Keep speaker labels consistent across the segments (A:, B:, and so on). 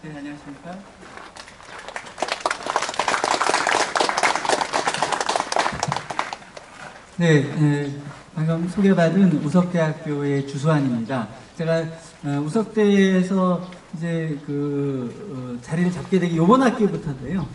A: 네, 안녕하십니까. 네, 방금 소개받은 우석대학교의 주수환입니다. 제가 우석대에서 이제 자리를 잡게 되기 이번 학기부터인데요.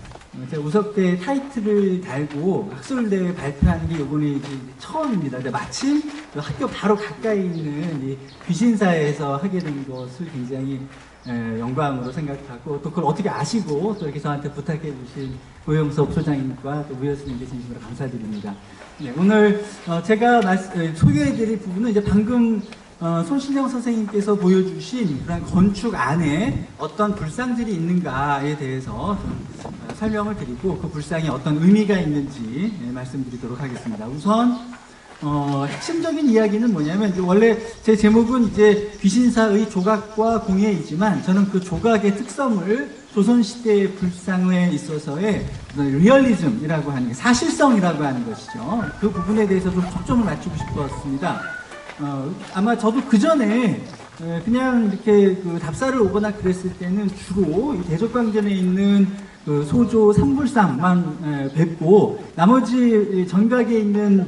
A: 제가 우석대 타이틀을 달고 학술대회 발표하는 게 이번이 이제 처음입니다. 근데 마침 학교 바로 가까이 있는 이 귀신사에서 하게 된 것을 굉장히 영광으로 생각하고, 또 그걸 어떻게 아시고 또 이렇게 저한테 부탁해 주신 고영섭 소장님과 또 우여 스님께 진심으로 감사드립니다. 네, 오늘 제가 소개해 드릴 부분은 이제 방금 손신영 선생님께서 보여주신 그런 건축 안에 어떤 불상들이 있는가에 대해서 좀 설명을 드리고, 그 불상이 어떤 의미가 있는지 말씀드리도록 하겠습니다. 우선 핵심적인 이야기는 뭐냐면, 이제 원래 제 제목은 이제 귀신사의 조각과 공예이지만, 저는 그 조각의 특성을 조선시대의 불상에 있어서의 리얼리즘이라고 하는 게, 사실성이라고 하는 것이죠. 그 부분에 대해서 좀 초점을 맞추고 싶었습니다. 아마 저도 그 전에 그냥 이렇게 답사를 오거나 그랬을 때는 주로 이 대적광전에 있는 소조 삼불상만 뵙고, 나머지 전각에 있는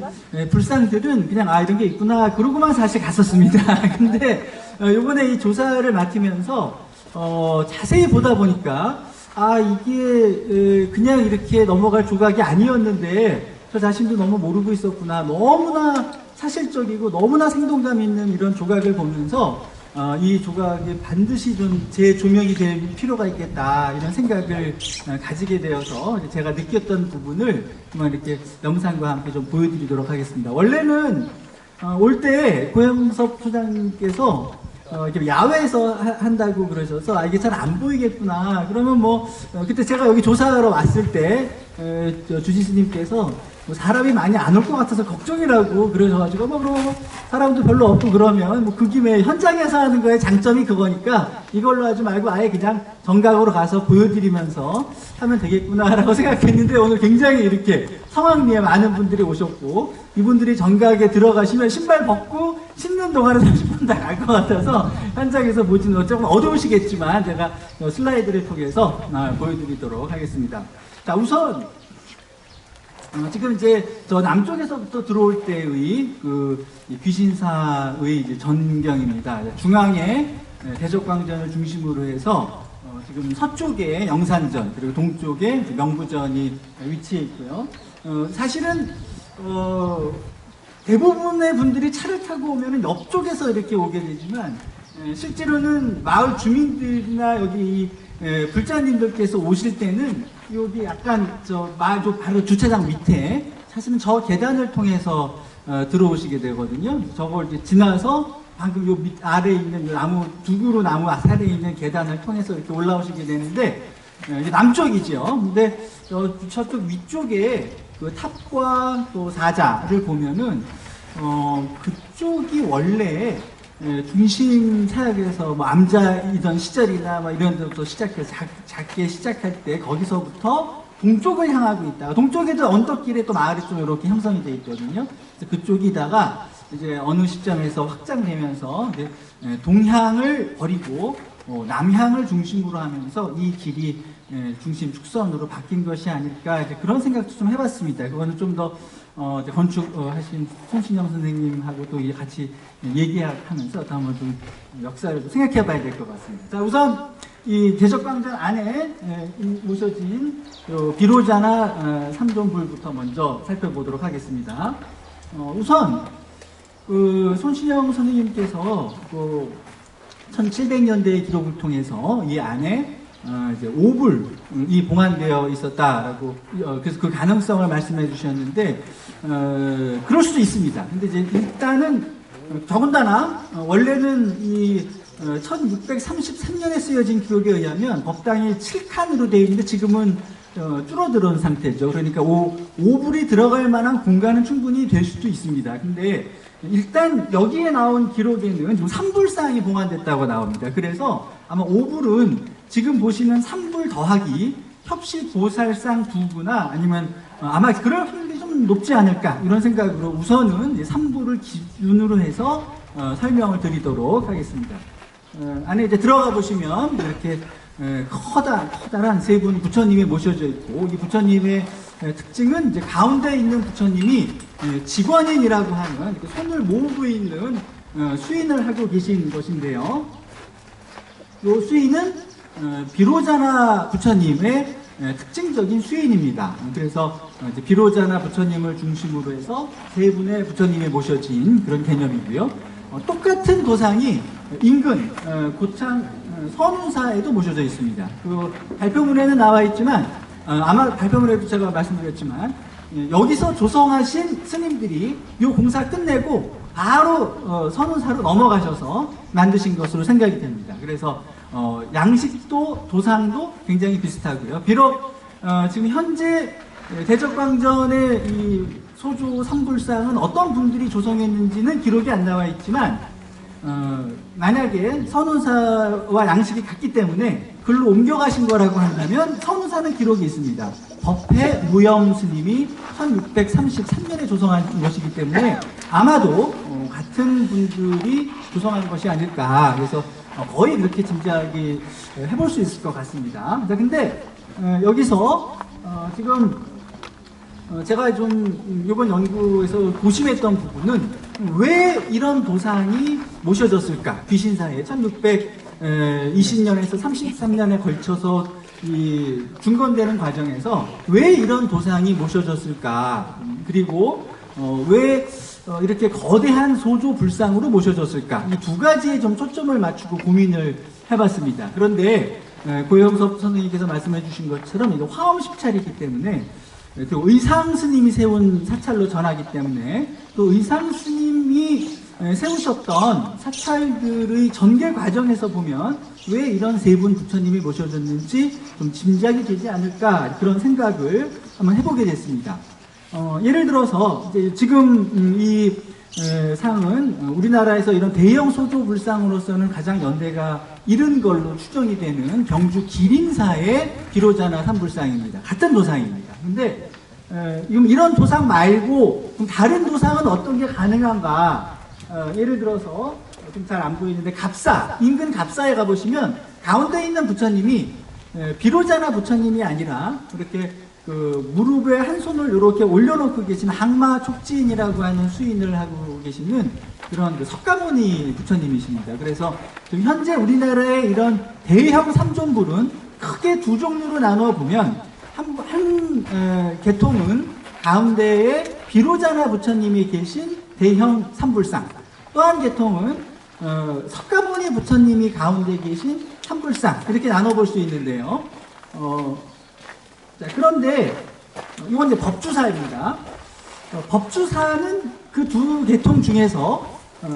A: 불상들은 그냥 이런 게 있구나 그러고만 사실 갔었습니다. 근데 이번에 이 조사를 맡으면서 자세히 보다 보니까 이게 그냥 이렇게 넘어갈 조각이 아니었는데 저 자신도 너무 모르고 있었구나, 너무나 사실적이고 너무나 생동감 있는 이런 조각을 보면서 이 조각이 반드시 좀 재조명이 될 필요가 있겠다, 이런 생각을 가지게 되어서 제가 느꼈던 부분을 이렇게 영상과 함께 좀 보여드리도록 하겠습니다. 원래는 올 때 고영섭 소장님께서 야외에서 한다고 그러셔서 이게 잘 안 보이겠구나, 그러면 그때 제가 여기 조사하러 왔을 때 주지스님께서 사람이 많이 안 올 것 같아서 걱정이라고 그러셔가지고 그럼 사람도 별로 없고 그러면 그 김에 현장에서 하는 거에 장점이 그거니까 이걸로 하지 말고 아예 그냥 정각으로 가서 보여드리면서 하면 되겠구나라고 생각했는데, 오늘 굉장히 이렇게 성황리에 많은 분들이 오셨고, 이분들이 정각에 들어가시면 신발 벗고 신는 동안에 30분 다 갈 것 같아서 현장에서 보지는 조금 어려우시겠지만 제가 슬라이드를 통해서 보여드리도록 하겠습니다. 자, 우선 지금 이제 저 남쪽에서부터 들어올 때의 귀신사의 이제 전경입니다. 중앙에 대적광전을 중심으로 해서 지금 서쪽에 영산전, 그리고 동쪽에 명부전이 위치해 있고요. 사실은 대부분의 분들이 차를 타고 오면은 옆쪽에서 이렇게 오게 되지만, 실제로는 마을 주민들이나 여기 불자님들께서 오실 때는 여기 약간 바로 주차장 밑에 사실은 저 계단을 통해서 들어오시게 되거든요. 저걸 이제 지나서 방금 요 밑 아래에 있는 두그루 나무 아래에 있는 계단을 통해서 이렇게 올라오시게 되는데, 이제 남쪽이죠. 근데 저쪽 위쪽에 탑과 또 사자를 보면은 그쪽이 원래 중심 사역에서 암자이던 시절이나 이런 데부터 시작해서 작게 시작할 때 거기서부터 동쪽을 향하고 있다가, 동쪽에도 언덕길에 또 마을이 좀 이렇게 형성이 되어 있거든요. 그래서 그쪽이다가 이제 어느 시점에서 확장되면서 이제 동향을 버리고 남향을 중심으로 하면서 이 길이 중심 축선으로 바뀐 것이 아닐까, 이제 그런 생각도 좀 해봤습니다. 그거는 좀 더 건축하신 손신영 선생님하고 또 같이 얘기하면서 한번 좀 역사를 좀 생각해봐야 될 것 같습니다. 자, 우선 이 대적광전 안에 모셔진 비로자나 삼존불부터 먼저 살펴보도록 하겠습니다. 우선 손신영 선생님께서 1700년대의 기록을 통해서 이 안에 이제 오불이 봉안되어 있었다라고, 그래서 그 가능성을 말씀해 주셨는데, 그럴 수도 있습니다. 근데 이제 일단은 더군다나 원래는 이 1633년에 쓰여진 기록에 의하면 법당이 7칸으로 되어 있는데 지금은 줄어들은 상태죠. 그러니까 오불이 들어갈 만한 공간은 충분히 될 수도 있습니다. 근데 일단 여기에 나온 기록에는 지금 3불상이 봉안됐다고 나옵니다. 그래서 아마 오불은 지금 보시는 3불 더하기 협시보살상 2구나, 아니면 아마 그럴 확률이 좀 높지 않을까, 이런 생각으로 우선은 3불을 기준으로 해서 설명을 드리도록 하겠습니다. 안에 이제 들어가 보시면 이렇게 커다란 세 분 부처님이 모셔져 있고, 이 부처님의 특징은 이제 가운데 있는 부처님이 직원인이라고 하는 이렇게 손을 모으고 있는 수인을 하고 계신 것인데요. 이 수인은 비로자나 부처님의 특징적인 수인입니다. 그래서 이제 비로자나 부처님을 중심으로 해서 세 분의 부처님이 모셔진 그런 개념이고요. 똑같은 도상이 인근 고창 선운사에도 모셔져 있습니다. 그 발표문에는 나와 있지만 아마 발표문에도 제가 말씀드렸지만 여기서 조성하신 스님들이 이 공사 끝내고 바로 선운사로 넘어가셔서 만드신 것으로 생각이 됩니다. 그래서 양식도 도상도 굉장히 비슷하고요. 비록 지금 현재 대적광전의 이 소조 삼불상은 어떤 분들이 조성했는지는 기록이 안 나와 있지만 만약에 선운사와 양식이 같기 때문에 글로 옮겨가신 거라고 한다면 선운사는 기록이 있습니다. 법회 무염 스님이 1633년에 조성한 것이기 때문에 아마도 같은 분들이 조성한 것이 아닐까. 그래서 거의 그렇게 짐작이 해볼 수 있을 것 같습니다. 근데 여기서 지금 제가 좀 이번 연구에서 고심했던 부분은 왜 이런 도상이 모셔졌을까? 귀신사에 1620년에서 33년에 걸쳐서 이 중건되는 과정에서 왜 이런 도상이 모셔졌을까? 그리고 왜 이렇게 거대한 소조 불상으로 모셔졌을까? 이 두 가지에 좀 초점을 맞추고 고민을 해봤습니다. 그런데 고영섭 선생님께서 말씀해 주신 것처럼 이거 화엄 십찰이기 때문에 또 의상 스님이 세운 사찰로 전하기 때문에 또 의상 스님이 세우셨던 사찰들의 전개 과정에서 보면 왜 이런 세 분 부처님이 모셔졌는지 좀 짐작이 되지 않을까, 그런 생각을 한번 해보게 됐습니다. 예를 들어서 이제 지금 이 상은 우리나라에서 이런 대형 소조 불상으로서는 가장 연대가 이른 걸로 추정이 되는 경주 기린사의 비로자나 삼불상입니다. 같은 도상입니다. 근데 이런 도상 말고 그럼 다른 도상은 어떤 게 가능한가? 예를 들어서 좀 잘 안 보이는데 갑사, 인근 갑사에 가보시면 가운데 있는 부처님이 비로자나 부처님이 아니라 이렇게 그 무릎에 한 손을 이렇게 올려놓고 계신 항마 촉진이라고 하는 수인을 하고 계시는 그런 그 석가모니 부처님이십니다. 그래서 지금 현재 우리나라의 이런 대형 삼존불은 크게 두 종류로 나눠 보면 한 계통은 가운데에 비로자나 부처님이 계신 대형 삼불상, 또 한 계통은 석가모니 부처님이 가운데 계신 삼불상, 이렇게 나눠볼 수 있는데요. 자, 그런데 이건 이제 법주사입니다. 법주사는 그 두 계통 중에서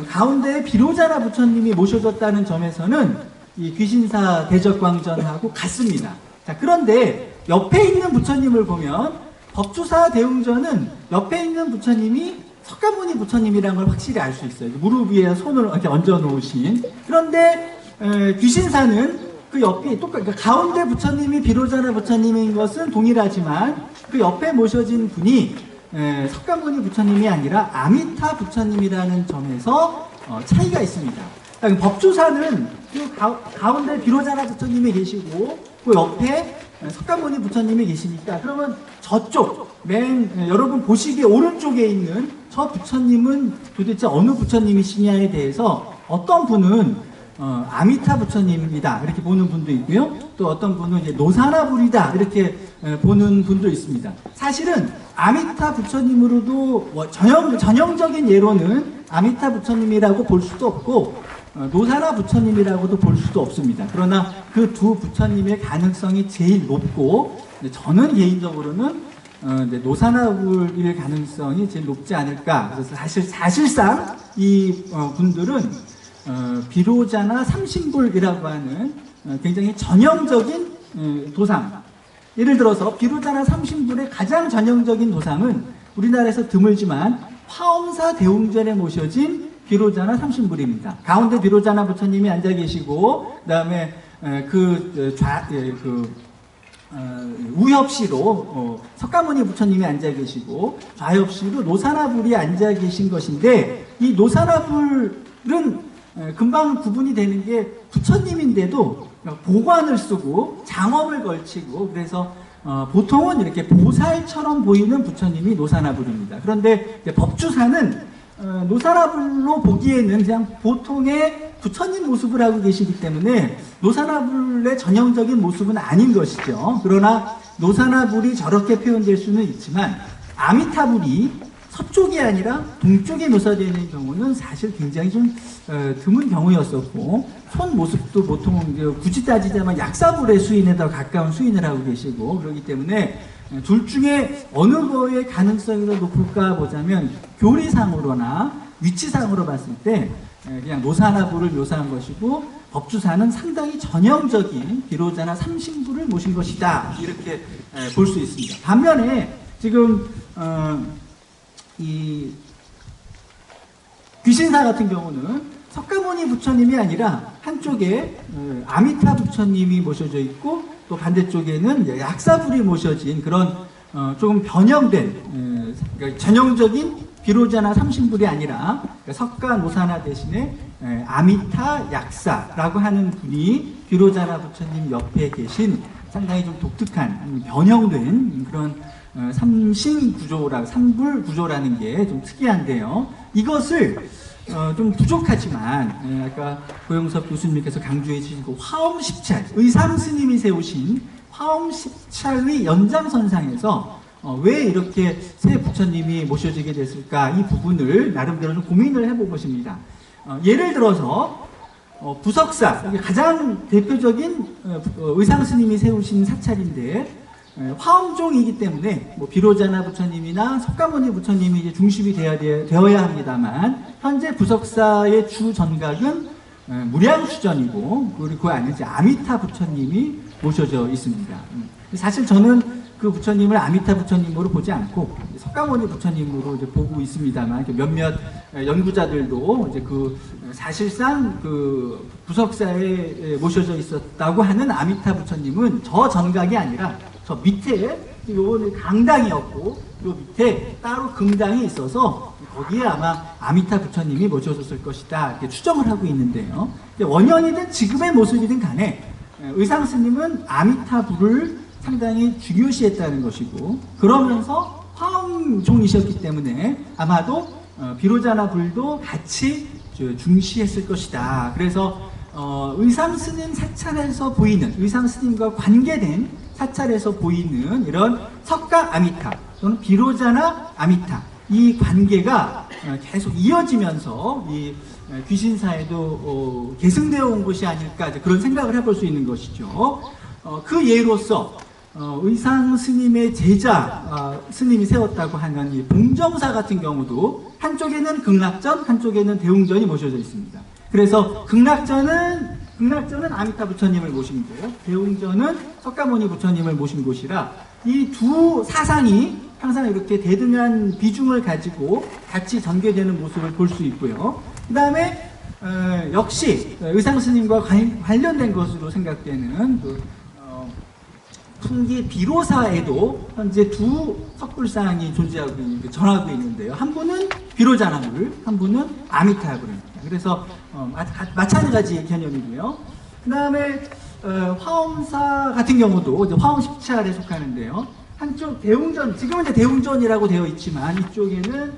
A: 가운데에 비로자나 부처님이 모셔졌다는 점에서는 이 귀신사 대적광전하고 같습니다. 자, 그런데 옆에 있는 부처님을 보면 법주사 대웅전은 옆에 있는 부처님이 석가모니 부처님이라는 걸 확실히 알 수 있어요. 무릎 위에 손을 이렇게 얹어 놓으신. 그런데 귀신사는 그 옆에 그러니까 가운데 부처님이 비로자나 부처님인 것은 동일하지만 그 옆에 모셔진 분이 석가모니 부처님이 아니라 아미타 부처님이라는 점에서 차이가 있습니다. 그러니까 법주사는 그 가운데 비로자나 부처님이 계시고 그 옆에 석가모니 부처님이 계시니까 그러면 저쪽 여러분 보시기에 오른쪽에 있는 저 부처님은 도대체 어느 부처님이시냐에 대해서 어떤 분은 아미타 부처님이다 이렇게 보는 분도 있고요. 또 어떤 분은 이제 노사나불이다 이렇게 보는 분도 있습니다. 사실은 아미타 부처님으로도 전형적인 예로는 아미타 부처님이라고 볼 수도 없고 노사나 부처님이라고도 볼 수도 없습니다. 그러나 그 두 부처님의 가능성이 제일 높고 저는 개인적으로는 노사나불일 가능성이 제일 높지 않을까. 그래서 사실상 이 분들은 비로자나 삼신불이라고 하는 굉장히 전형적인 도상. 예를 들어서 비로자나 삼신불의 가장 전형적인 도상은 우리나라에서 드물지만 화엄사 대웅전에 모셔진 비로자나 삼신불입니다. 가운데 비로자나 부처님이 앉아 계시고 그다음에 우협시로 석가모니 부처님이 앉아 계시고 좌협시로 노사나불이 앉아 계신 것인데 이 노사나불은 금방 구분이 되는 게 부처님인데도 보관을 쓰고 장엄을 걸치고 그래서 보통은 이렇게 보살처럼 보이는 부처님이 노사나불입니다. 그런데 법주사는 노사나불로 보기에는 그냥 보통의 부처님 모습을 하고 계시기 때문에 노사나불의 전형적인 모습은 아닌 것이죠. 그러나 노사나불이 저렇게 표현될 수는 있지만 아미타불이 서쪽이 아니라 동쪽에 묘사되는 경우는 사실 굉장히 좀 드문 경우였었고, 손 모습도 보통 굳이 따지자면 약사불의 수인에 더 가까운 수인을 하고 계시고, 그렇기 때문에 둘 중에 어느 거의 가능성이 더 높을까 보자면 교리상으로나 위치상으로 봤을 때 그냥 노사나불을 묘사한 것이고, 법주사는 상당히 전형적인 비로자나 삼신부를 모신 것이다, 이렇게 볼 수 있습니다. 반면에 지금 이 귀신사 같은 경우는 석가모니 부처님이 아니라 한쪽에 아미타 부처님이 모셔져 있고, 또 반대쪽에는 약사불이 모셔진 그런 조금 변형된 그러니까 전형적인 비로자나 삼신불이 아니라 석가 노사나 대신에 아미타 약사라고 하는 분이 비로자나 부처님 옆에 계신 상당히 좀 독특한 변형된 그런 삼신 구조라, 삼불 구조라는 게 좀 특이한데요. 이것을 좀 부족하지만 아까 고영섭 교수님께서 강조해 주신 그 화엄십찰, 의상스님이 세우신 화엄십찰의 연장선상에서 왜 이렇게 세 부처님이 모셔지게 됐을까, 이 부분을 나름대로 좀 고민을 해본 것입니다. 예를 들어서 부석사, 이게 가장 대표적인 의상스님이 세우신 사찰인데 화엄종이기 때문에 비로자나 부처님이나 석가모니 부처님이 이제 중심이 되어야 합니다만, 현재 부석사의 주 전각은 무량수전이고, 그리고 그 안에 이제 아미타 부처님이 모셔져 있습니다. 사실 저는 그 부처님을 아미타 부처님으로 보지 않고 석가모니 부처님으로 이제 보고 있습니다만, 몇몇 연구자들도 이제 그 사실상 그 부석사에 모셔져 있었다고 하는 아미타 부처님은 저 전각이 아니라 저 밑에 요거는 강당이었고, 요 밑에 따로 금당이 있어서 거기에 아마 아미타 부처님이 모셔졌을 것이다, 이렇게 추정을 하고 있는데요. 원년이든 지금의 모습이든 간에 의상스님은 아미타불을 상당히 중요시했다는 것이고, 그러면서 화엄종이셨기 때문에 아마도 비로자나 불도 같이 중시했을 것이다. 그래서 의상스님 사찰에서 보이는, 의상스님과 관계된 사찰에서 보이는 이런 석가 아미타 또는 비로자나 아미타, 이 관계가 계속 이어지면서 이 귀신사에도 계승되어 온 것이 아닐까, 그런 생각을 해볼 수 있는 것이죠. 그 예로서 의상 스님의 제자 스님이 세웠다고 하는 이 봉정사 같은 경우도 한쪽에는 극락전, 한쪽에는 대웅전이 모셔져 있습니다. 그래서 극락전은 아미타 부처님을 모신 곳, 대웅전은 석가모니 부처님을 모신 곳이라 이 두 사상이 항상 이렇게 대등한 비중을 가지고 같이 전개되는 모습을 볼 수 있고요. 그 다음에 역시 의상스님과 관련된 것으로 생각되는 풍기 비로사에도 현재 두 석불상이 존재하고 전하고 있는데요. 한 분은 비로자나불, 한 분은 아미타불입니다. 그래서 마찬가지 개념이고요. 그 다음에 화엄사 같은 경우도 이제 화엄십찰에 속하는데요. 한쪽 대웅전, 지금은 이제 대웅전이라고 되어 있지만 이쪽에는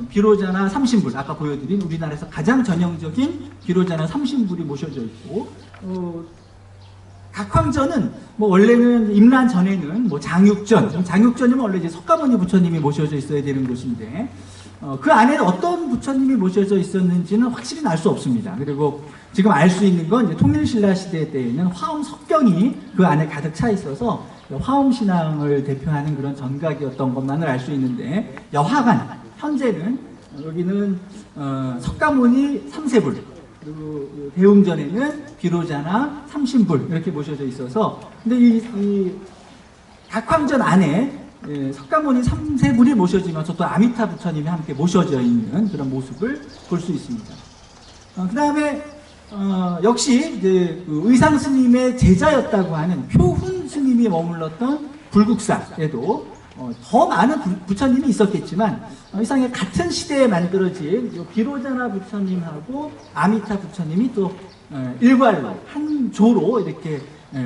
A: 비로자나 삼신불, 아까 보여드린 우리나라에서 가장 전형적인 비로자나 삼신불이 모셔져 있고, 각황전은 원래는 임란 전에는 장육전이면 원래 이제 석가모니 부처님이 모셔져 있어야 되는 곳인데 그 안에는 어떤 부처님이 모셔져 있었는지는 확실히 알 수 없습니다. 그리고 지금 알 수 있는 건 이제 통일신라 시대 때에는 화엄 석경이 그 안에 가득 차 있어서 화엄 신앙을 대표하는 그런 전각이었던 것만을 알 수 있는데, 여하간 현재는 여기는 석가모니 삼세불, 그리고 대웅전에는 비로자나 삼신불 이렇게 모셔져 있어서, 근데 이 각황전 안에 석가모니 삼세불이 모셔지면서 또 아미타 부처님이 함께 모셔져 있는 그런 모습을 볼 수 있습니다. 그 다음에 역시 이제 의상 스님의 제자였다고 하는 표훈 스님이 머물렀던 불국사에도 더 많은 부처님이 있었겠지만 이상의 같은 시대에 만들어진 비로자나 부처님하고 아미타 부처님이 또 일괄로 한 조로 이렇게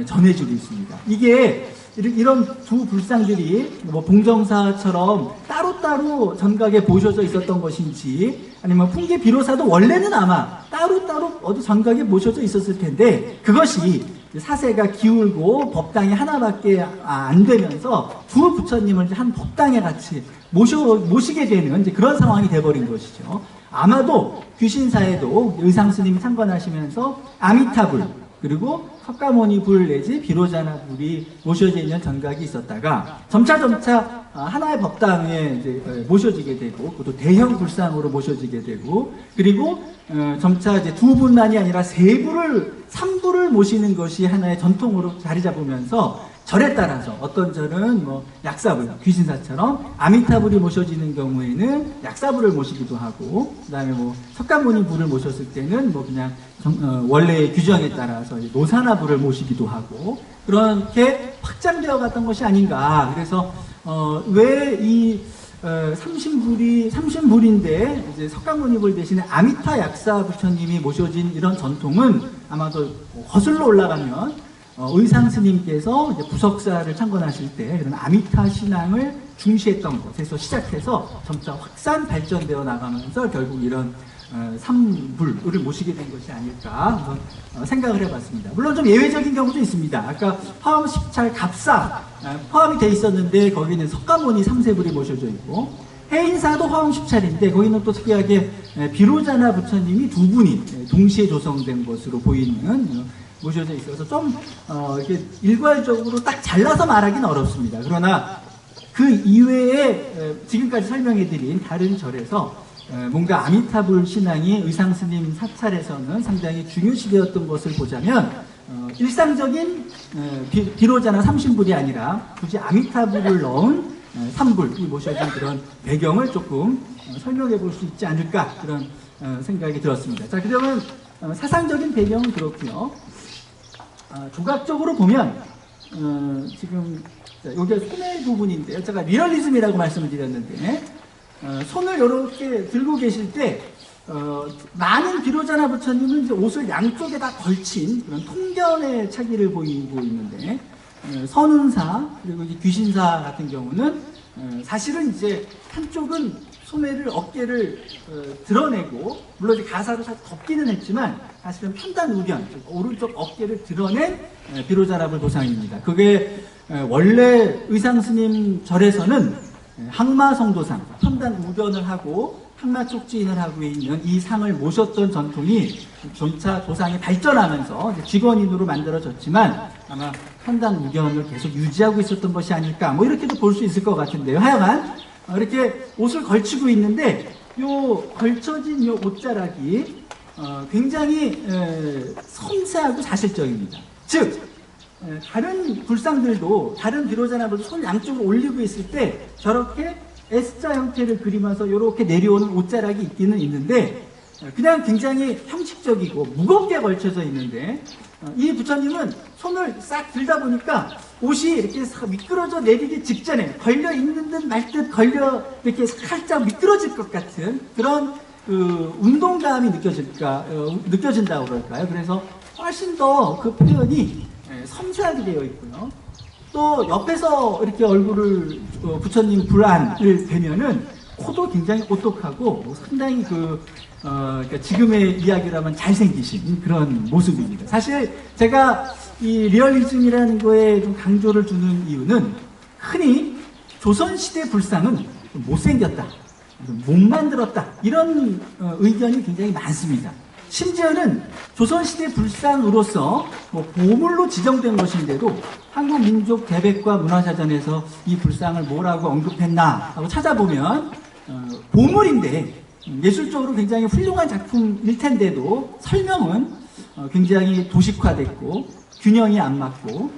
A: 전해주고 있습니다. 이게 이런 두 불상들이 뭐 봉정사처럼 따로따로 전각에 모셔져 있었던 것인지, 아니면 풍계 비로사도 원래는 아마 따로따로 어디 전각에 모셔져 있었을 텐데, 그것이 사세가 기울고 법당이 하나밖에 안 되면서 두 부처님을 한 법당에 같이 모시게 되는 이제 그런 상황이 돼버린 것이죠. 아마도 귀신사에도 의상스님이 창건하시면서 아미타불, 그리고 석가모니 불 내지 비로자나 불이 모셔져 있는 전각이 있었다가 점차 하나의 법당에 이제 모셔지게 되고, 그것도 대형 불상으로 모셔지게 되고, 그리고 점차 이제 두 분만이 아니라 세 불을, 3불을 모시는 것이 하나의 전통으로 자리 잡으면서 절에 따라서 어떤 절은 뭐 약사불, 귀신사처럼 아미타불이 모셔지는 경우에는 약사불을 모시기도 하고, 그 다음에 뭐 석가모니 불을 모셨을 때는 뭐 그냥 원래의 규정에 따라서 노사나불을 모시기도 하고, 그렇게 확장되어 갔던 것이 아닌가. 그래서 왜 이 삼신불인데 이제 석가모니불 대신에 아미타 약사 부처님이 모셔진 이런 전통은 아마도 거슬러 올라가면 의상스님께서 이제 부석사를 창건하실 때 이런 아미타 신앙을 중시했던 것에서 시작해서 점차 확산 발전되어 나가면서 결국 이런 삼불을 모시게 된 것이 아닐까 한번 생각을 해봤습니다. 물론 좀 예외적인 경우도 있습니다. 아까 화엄식찰 갑사 포함이 돼 있었는데 거기는 석가모니 삼세불이 모셔져 있고, 해인사도 화엄식찰인데 거기는 또 특이하게 비로자나 부처님이 두 분이 동시에 조성된 것으로 보이는 모셔져 있어서 좀 이렇게 일괄적으로 딱 잘라서 말하기는 어렵습니다. 그러나 그 이외에 지금까지 설명해드린 다른 절에서 뭔가 아미타불 신앙이 의상스님 사찰에서는 상당히 중요시되었던 것을 보자면 일상적인 비로자나 삼신불이 아니라 굳이 아미타불을 넣은 삼불이 모셔진 그런 배경을 조금 설명해 볼 수 있지 않을까, 그런 생각이 들었습니다. 자, 그러면 사상적인 배경은 그렇고요. 조각적으로 보면 지금 여기가 손의 부분인데요. 제가 리얼리즘이라고 말씀을 드렸는데 손을 이렇게 들고 계실 때 많은 비로자나 부처님은 이제 옷을 양쪽에 다 걸친 그런 통견의 차기를 보이고 있는데, 선운사 그리고 이제 귀신사 같은 경우는 사실은 이제 한쪽은 소매를 어깨를 드러내고, 물론 이제 가사로 덮기는 했지만 사실은 편단 우견, 오른쪽 어깨를 드러낸 비로자나불 보상입니다. 그게 원래 의상스님 절에서는 항마성도상, 편단 우견을 하고 항마촉지인을 하고 있는 이 상을 모셨던 전통이 점차 도상이 발전하면서 직원인으로 만들어졌지만 아마 편단 우견을 계속 유지하고 있었던 것이 아닐까, 뭐 이렇게도 볼 수 있을 것 같은데요. 하여간 이렇게 옷을 걸치고 있는데 요 걸쳐진 요 옷자락이 굉장히 섬세하고 사실적입니다. 즉 다른 불상들도 다른 비로자나불도 손 양쪽으로 올리고 있을 때 저렇게 S자 형태를 그리면서 이렇게 내려오는 옷자락이 있기는 있는데, 그냥 굉장히 형식적이고 무겁게 걸쳐져 있는데, 이 부처님은 손을 싹 들다 보니까 옷이 이렇게 미끄러져 내리기 직전에 걸려 있는 듯 말 듯 걸려 이렇게 살짝 미끄러질 것 같은 그런 운동감이 느껴진다고 그럴까요? 그래서 훨씬 더 그 표현이 섬세하게 되어 있고요. 또 옆에서 이렇게 얼굴을 부처님 불안을 뵈면은 코도 굉장히 오똑하고 상당히 그러니까 지금의 이야기라면 잘생기신 그런 모습입니다. 사실 제가 이 리얼리즘이라는 거에 좀 강조를 두는 이유는 흔히 조선시대 불상은 못생겼다, 못 만들었다, 이런 의견이 굉장히 많습니다. 심지어는 조선시대 불상으로서 뭐 보물로 지정된 것인데도 한국민족대백과 문화사전에서 이 불상을 뭐라고 언급했나 하고 찾아보면 보물인데 예술적으로 굉장히 훌륭한 작품일 텐데도 설명은 굉장히 도식화됐고 균형이 안 맞고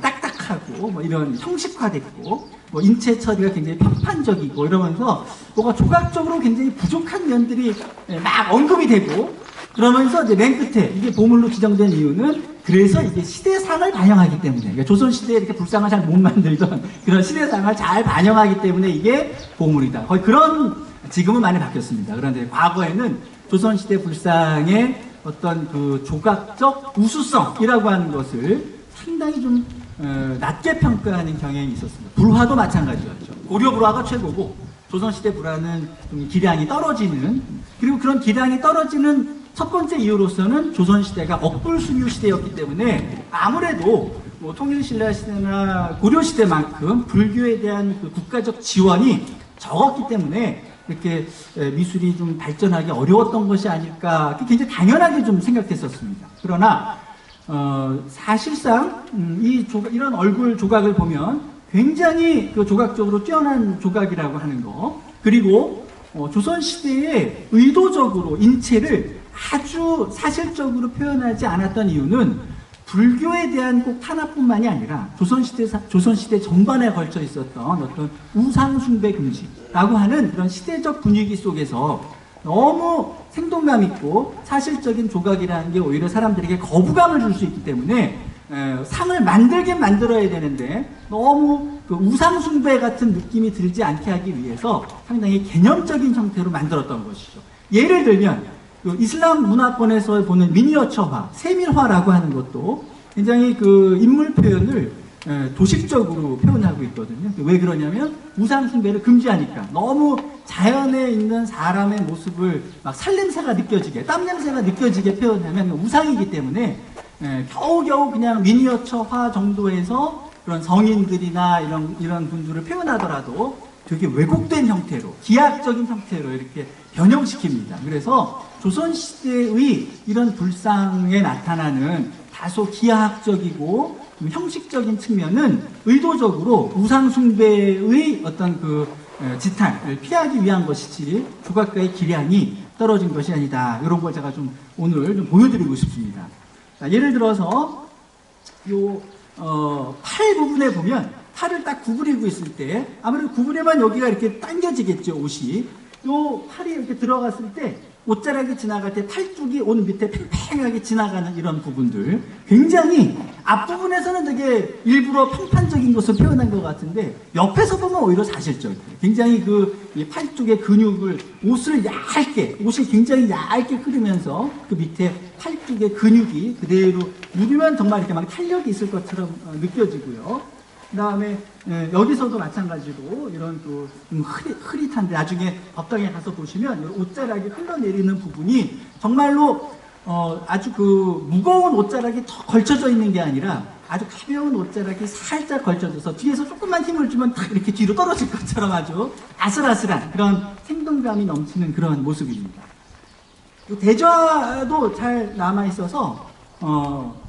A: 딱딱하고 뭐 이런 형식화됐고 뭐 인체 처리가 굉장히 편판적이고 이러면서 뭐가 조각적으로 굉장히 부족한 면들이 막 언급이 되고, 그러면서 이제 맨 끝에 이게 보물로 지정된 이유는 그래서 이게 시대상을 반영하기 때문에, 그러니까 조선시대에 이렇게 불상을 잘 못 만들던 그런 시대상을 잘 반영하기 때문에 이게 보물이다. 거의 그런, 지금은 많이 바뀌었습니다. 그런데 과거에는 조선시대 불상의 어떤 그 조각적 우수성이라고 하는 것을 상당히 좀 낮게 평가하는 경향이 있었습니다. 불화도 마찬가지였죠. 고려 불화가 최고고 조선시대 불화는 좀 기량이 떨어지는, 그리고 그런 기량이 떨어지는 첫 번째 이유로서는 조선시대가 억불수유 시대였기 때문에 아무래도 뭐 통일신라 시대나 고려 시대만큼 불교에 대한 그 국가적 지원이 적었기 때문에 이렇게 미술이 좀 발전하기 어려웠던 것이 아닐까, 굉장히 당연하게 좀 생각했었습니다. 그러나 사실상 이런 얼굴 조각을 보면 굉장히 그 조각적으로 뛰어난 조각이라고 하는 거, 그리고 조선시대에 의도적으로 인체를 아주 사실적으로 표현하지 않았던 이유는 불교에 대한 꼭 탄압뿐만이 아니라 조선시대 전반에 걸쳐 있었던 어떤 우상숭배 금지라고 하는 그런 시대적 분위기 속에서 너무 생동감 있고 사실적인 조각이라는 게 오히려 사람들에게 거부감을 줄 수 있기 때문에 상을 만들긴 만들어야 되는데 너무 그 우상숭배 같은 느낌이 들지 않게 하기 위해서 상당히 개념적인 형태로 만들었던 것이죠. 예를 들면 그 이슬람 문화권에서 보는 미니어처화, 세밀화라고 하는 것도 굉장히 그 인물 표현을 도식적으로 표현하고 있거든요. 왜 그러냐면 우상숭배를 금지하니까 너무 자연에 있는 사람의 모습을 막 살냄새가 느껴지게, 땀냄새가 느껴지게 표현하면 우상이기 때문에 겨우겨우 그냥 미니어처화 정도에서 그런 성인들이나 이런 분들을 표현하더라도 되게 왜곡된 형태로, 기하학적인 형태로 이렇게 변형시킵니다. 그래서 조선시대의 이런 불상에 나타나는 다소 기하학적이고 형식적인 측면은 의도적으로 우상숭배의 어떤 그 지탄을 피하기 위한 것이지 조각가의 기량이 떨어진 것이 아니다. 이런 걸 제가 좀 오늘 좀 보여드리고 싶습니다. 자, 예를 들어서 팔 부분에 보면 팔을 딱 구부리고 있을 때 아무래도 구부리면 여기가 이렇게 당겨지겠죠, 옷이. 요 팔이 이렇게 들어갔을 때 옷자락이 지나갈 때 팔 쪽이 옷 밑에 팽팽하게 지나가는 이런 부분들, 굉장히 앞부분에서는 되게 일부러 평판적인 것을 표현한 것 같은데 옆에서 보면 오히려 사실적이에요. 굉장히 그 팔 쪽의 근육을 옷이 굉장히 얇게 흐르면서 그 밑에 팔 쪽의 근육이 그대로 누르면 정말 이렇게 막 탄력이 있을 것처럼 느껴지고요. 그 다음에 여기서도 마찬가지로 이런 또 흐릿한데 나중에 법당에 가서 보시면 이런 옷자락이 흘러내리는 부분이 정말로 아주 그 무거운 옷자락이 더 걸쳐져 있는 게 아니라 아주 가벼운 옷자락이 살짝 걸쳐져서 뒤에서 조금만 힘을 주면 딱 이렇게 뒤로 떨어질 것처럼 아주 아슬아슬한 그런 생동감이 넘치는 그런 모습입니다. 대좌도 잘 남아 있어서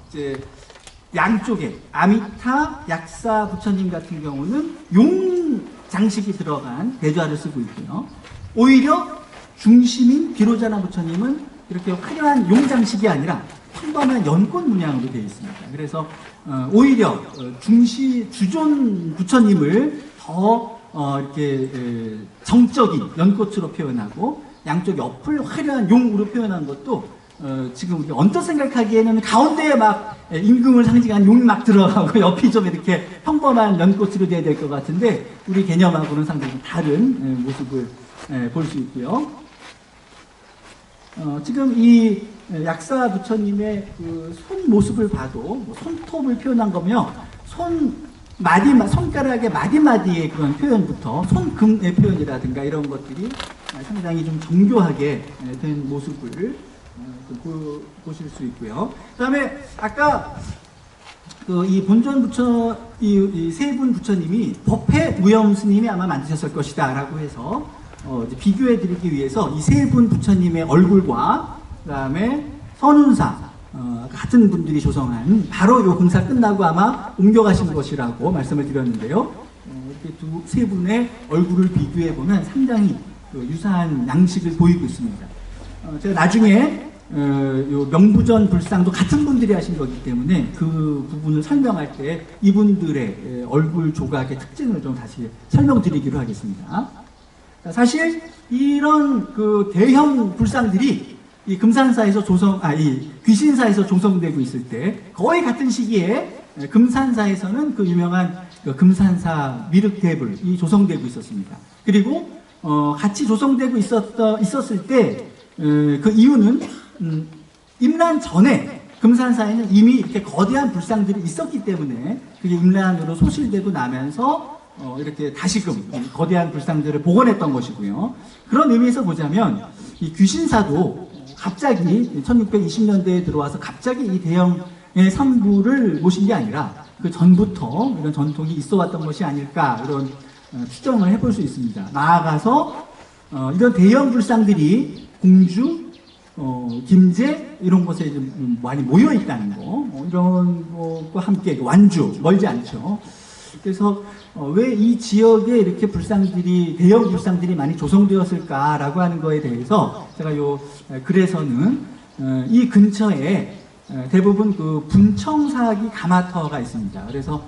A: 이제 양쪽에 아미타, 약사 부처님 같은 경우는 용 장식이 들어간 대좌를 쓰고 있고요. 오히려 중심인 비로자나 부처님은 이렇게 화려한 용 장식이 아니라 평범한 연꽃 문양으로 되어 있습니다. 그래서 오히려 주존 부처님을 더 이렇게 정적인 연꽃으로 표현하고 양쪽 옆을 화려한 용으로 표현한 것도 지금 우리 언뜻 생각하기에는 가운데에 막 임금을 상징한 용이 막 들어가고 옆이 좀 이렇게 평범한 연꽃으로 돼야 될 것 같은데 우리 개념하고는 상당히 다른 모습을 볼 수 있고요. 지금 이 약사 부처님의 그 손 모습을 봐도 뭐 손톱을 표현한 거며 손가락의 마디마디의 그런 표현부터 손금의 표현이라든가 이런 것들이 상당히 좀 정교하게 된 모습을 보실 수 있고요. 그 다음에 아까 이 본존 부처, 이 세 분 부처님이 법회 무염 스님이 아마 만드셨을 것이다 라고 해서 이제 비교해 드리기 위해서 이 세 분 부처님의 얼굴과 그 다음에 선운사 같은 분들이 조성한 바로 요 공사 끝나고 아마 옮겨가신 것이라고 말씀을 드렸는데요. 이렇게 세 분의 얼굴을 비교해 보면 상당히 유사한 양식을 보이고 있습니다. 제가 나중에 요 명부전 불상도 같은 분들이 하신 거기 때문에 그 부분을 설명할 때 이분들의 얼굴 조각의 특징을 좀 다시 설명드리기로 하겠습니다. 사실 이런 그 대형 불상들이 이 금산사에서 이 귀신사에서 조성되고 있을 때 거의 같은 시기에 금산사에서는 그 유명한 금산사 미륵대불이 조성되고 있었습니다. 그리고 같이 조성되고 있었을 때 그 이유는 임란 전에 금산사에는 이미 이렇게 거대한 불상들이 있었기 때문에 그게 임란으로 소실되고 나면서 이렇게 다시금 거대한 불상들을 복원했던 것이고요. 그런 의미에서 보자면 이 귀신사도 갑자기 1620년대에 들어와서 갑자기 이 대형의 상부를 모신 게 아니라 그 전부터 이런 전통이 있어 왔던 것이 아닐까 이런 추정을 해볼 수 있습니다. 나아가서 이런 대형 불상들이 공주, 김제 이런 곳에 좀 많이 모여 있다는 거, 이런 것과 함께 완주 멀지 않죠. 그래서 왜 이 지역에 이렇게 불상들이 대형 불상들이 많이 조성되었을까라고 하는 거에 대해서 제가 요 글에서는 이 근처에 대부분 그 분청사기 가마터가 있습니다. 그래서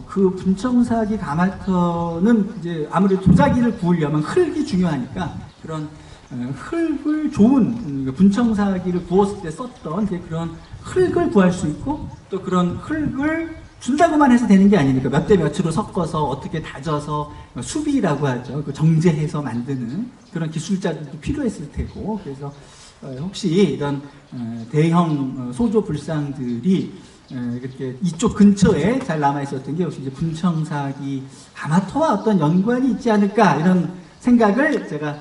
A: 그 분청사기 가마터는 이제 아무래도 도자기를 구우려면 흙이 중요하니까 그런 흙을 좋은 분청사기를 구웠을 때 썼던 그런 흙을 구할 수 있고 또 그런 흙을 준다고만 해서 되는 게 아니니까 몇 대 몇으로 섞어서 어떻게 다져서 수비라고 하죠. 그 정제해서 만드는 그런 기술자들도 필요했을 테고 그래서 혹시 이런 대형 소조 불상들이 이렇게 이쪽 근처에 잘 남아 있었던 게 혹시 이제 분청사기 가마터와 어떤 연관이 있지 않을까 이런 생각을 제가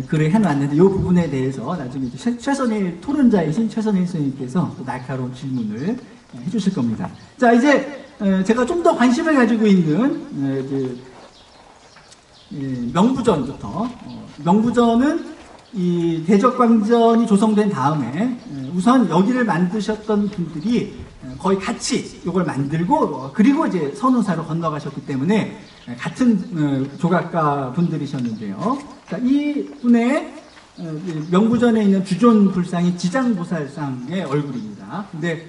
A: 글을 해놨는데 이 부분에 대해서 나중에 이제 최선일 토론자이신 최선일 선생님께서 또 날카로운 질문을 해주실 겁니다. 자 이제 제가 좀 더 관심을 가지고 있는 명부전부터 명부전은 이 대적광전이 조성된 다음에 우선 여기를 만드셨던 분들이 거의 같이 이걸 만들고 그리고 이제 선운사로 건너가셨기 때문에 같은 조각가 분들이셨는데요. 자, 이 분의 명부전에 있는 주존 불상이 지장보살상의 얼굴입니다. 근데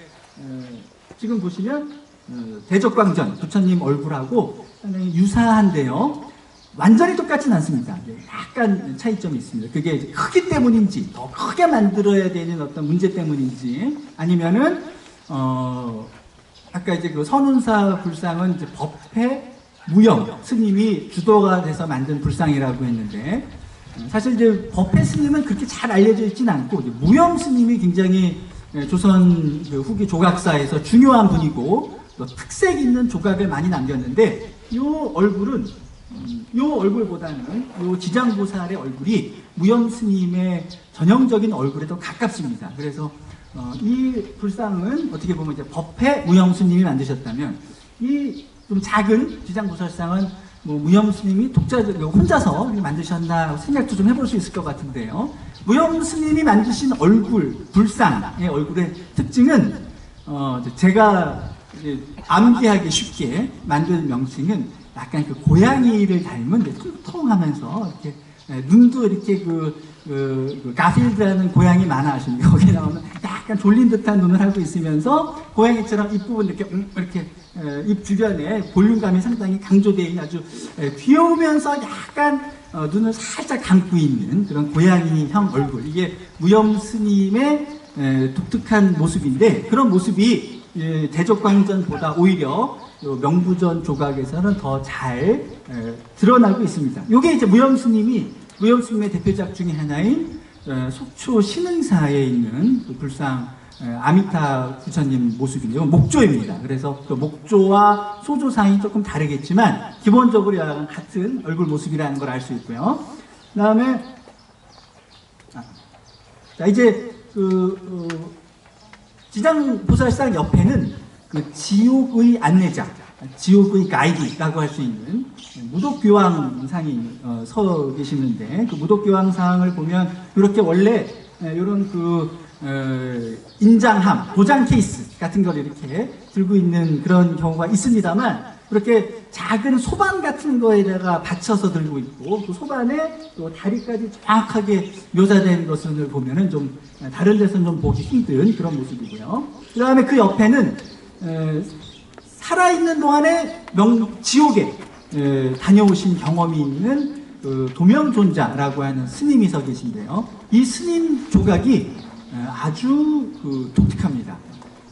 A: 지금 보시면 대적광전 부처님 얼굴하고 상당히 유사한데요. 완전히 똑같진 않습니다. 약간 차이점이 있습니다. 그게 크기 때문인지 더 크게 만들어야 되는 어떤 문제 때문인지 아니면은 아까 이제 그 선운사 불상은 이제 법회 무영 스님이 주도가 돼서 만든 불상이라고 했는데 사실 이제 법회 스님은 그렇게 잘 알려져 있지는 않고 무영 스님이 굉장히 조선 후기 조각사에서 중요한 분이고 또 특색 있는 조각을 많이 남겼는데 이 얼굴은 이 얼굴보다는 이 지장보살의 얼굴이 무영 스님의 전형적인 얼굴에 더 가깝습니다. 그래서 이 불상은 어떻게 보면 이제 법회 무영 스님이 만드셨다면 이 좀 작은 지장보살상은 뭐 무영 스님이 독자적으로 혼자서 만드셨나 생각도 좀 해볼 수 있을 것 같은데요. 무영 스님이 만드신 얼굴, 불상의 얼굴의 특징은 제가 암기하기 쉽게 만든 명칭은 약간 그 고양이를 닮은 통통하면서 이렇게 눈도 이렇게 가필드라는 고양이 만화 아십니까? 거기에 나오면 약간 졸린 듯한 눈을 하고 있으면서 고양이처럼 입 부분 이렇게 입 주변에 볼륨감이 상당히 강조되어 있는 아주 귀여우면서 약간 눈을 살짝 감고 있는 그런 고양이형 얼굴. 이게 무영 스님의 독특한 모습인데 그런 모습이 대적광전보다 오히려 명부전 조각에서는 더 잘 드러나고 있습니다. 이게 이제 무영 스님의 대표작 중에 하나인 속초 신흥사에 있는 그 불상 아미타 부처님 모습인데요. 목조입니다. 그래서 그 목조와 소조상이 조금 다르겠지만 기본적으로 같은 얼굴 모습이라는 걸 알 수 있고요. 그 다음에 자 이제 지장보살상 옆에는 그 지옥의 안내자, 지옥의 가이드라고 할 수 있는 무독교황상이 서 계시는데 그 무독교황상을 보면 이렇게 원래 이런 인장함, 도장 케이스 같은 걸 이렇게 들고 있는 그런 경우가 있습니다만 이렇게 작은 소반 같은 거에다가 받쳐서 들고 있고 그 소반에 또 다리까지 정확하게 묘사된 것을 보면은 좀 다른 데서는 좀 보기 힘든 그런 모습이고요. 그 다음에 그 옆에는 살아있는 동안에 지옥에 다녀오신 경험이 있는 도명존자라고 하는 스님이 서 계신데요. 이 스님 조각이 아주 독특합니다.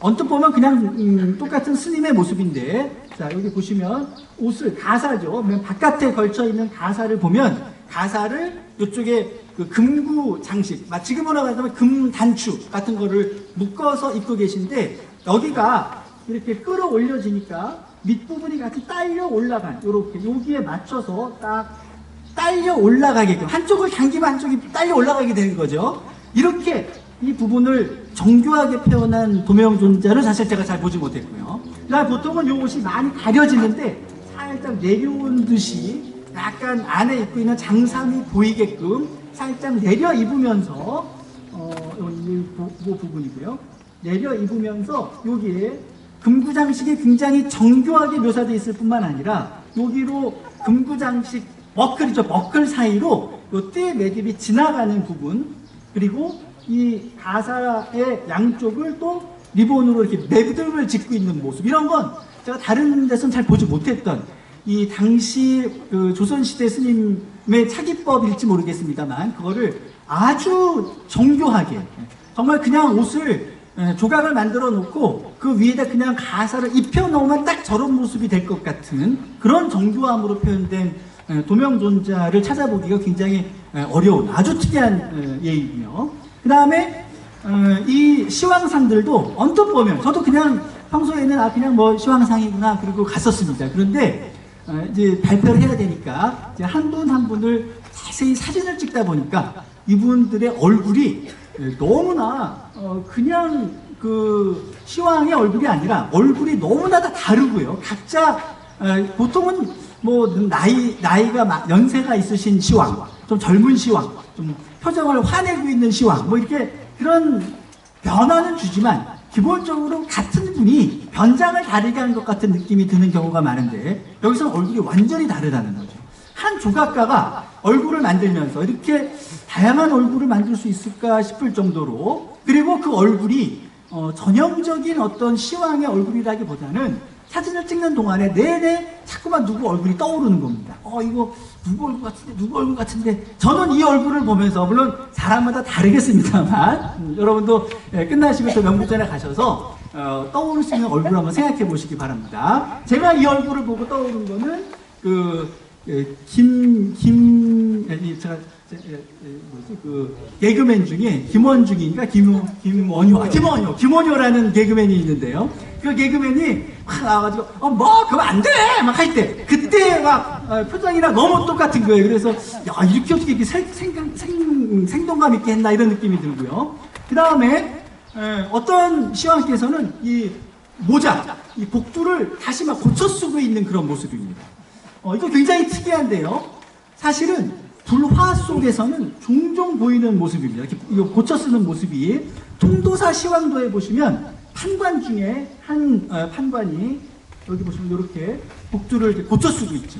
A: 언뜻 보면 그냥 똑같은 스님의 모습인데 자 여기 보시면 옷을 가사죠. 바깥에 걸쳐 있는 가사를 보면 가사를 이쪽에 그 금구 장식, 지금으로 말하자면 금 단추 같은 거를 묶어서 입고 계신데, 여기가 이렇게 끌어올려지니까 밑부분이 같이 딸려 올라간, 요렇게 여기에 맞춰서 딱 딸려 올라가게끔, 한쪽을 당기면 한쪽이 딸려 올라가게 되는 거죠. 이렇게 이 부분을 정교하게 표현한 도명존자를 사실 제가 잘 보지 못했고요. 그다음에 보통은 이 옷이 많이 가려지는데 살짝 내려온 듯이 약간 안에 입고 있는 장삼이 보이게끔 살짝 내려 입으면서 이 부분이고요. 내려 입으면서 여기에 금구장식이 굉장히 정교하게 묘사되어 있을 뿐만 아니라 여기로 금구장식 버클이죠. 버클 사이로 요 띠의 매듭이 지나가는 부분, 그리고 이 가사의 양쪽을 또 리본으로 이렇게 매듭을 짓고 있는 모습, 이런 건 제가 다른 데서는 잘 보지 못했던 이 당시 그 조선시대 스님의 차기법일지 모르겠습니다만 그거를 아주 정교하게, 정말 그냥 옷을 조각을 만들어 놓고 그 위에다 그냥 가사를 입혀 놓으면 딱 저런 모습이 될 것 같은 그런 정교함으로 표현된 도명존자를 찾아보기가 굉장히 어려운 아주 특이한 예이고요. 그 다음에 이 시황상들도 언뜻 보면 저도 그냥 평소에는 그냥 뭐 시황상이구나 그러고 갔었습니다. 그런데 이제 발표를 해야 되니까 이제 한 분 한 분을 자세히 사진을 찍다 보니까 이분들의 얼굴이 너무나 그냥 그 시황의 얼굴이 아니라 얼굴이 너무나 다 다르고요. 각자 보통은 뭐 나이가 연세가 있으신 시황, 좀 젊은 시황, 좀 표정을 화내고 있는 시황, 뭐 이렇게 그런 변화는 주지만 기본적으로 같은 분이 변장을 다르게 한 것 같은 느낌이 드는 경우가 많은데 여기서는 얼굴이 완전히 다르다는 거죠. 한 조각가가 얼굴을 만들면서 이렇게 다양한 얼굴을 만들 수 있을까 싶을 정도로, 그리고 그 얼굴이 전형적인 어떤 시황의 얼굴이라기보다는 사진을 찍는 동안에 내내 자꾸만 누구 얼굴이 떠오르는 겁니다. 이거 누구 얼굴 같은데, 누구 얼굴 같은데. 저는 이 얼굴을 보면서, 물론 사람마다 다르겠습니다만, 여러분도 끝나시고 또 명부전에 가셔서 떠오를 수 있는 얼굴을 한번 생각해 보시기 바랍니다. 제가 이 얼굴을 보고 떠오른 거는 개그맨 중에 김원중인가 김원효라는 개그맨이 있는데요. 그 개그맨이 막 나와가지고 그거 안 돼! 막 할 때 그때 막 표정이랑 너무 똑같은 거예요. 그래서 야, 이렇게 어떻게 이렇게 생동감 있게 했나 이런 느낌이 들고요. 그 다음에 어떤 시황께서는 이 모자, 이 복두를 다시 막 고쳐 쓰고 있는 그런 모습입니다. 이거 굉장히 특이한데요. 사실은 불화 속에서는 종종 보이는 모습입니다. 이렇게 이거 고쳐 쓰는 모습이 통도사 시황도에 보시면 판관 중에 한 판관이 여기 보시면 이렇게 복두를 이렇게 고쳐 쓰고 있죠.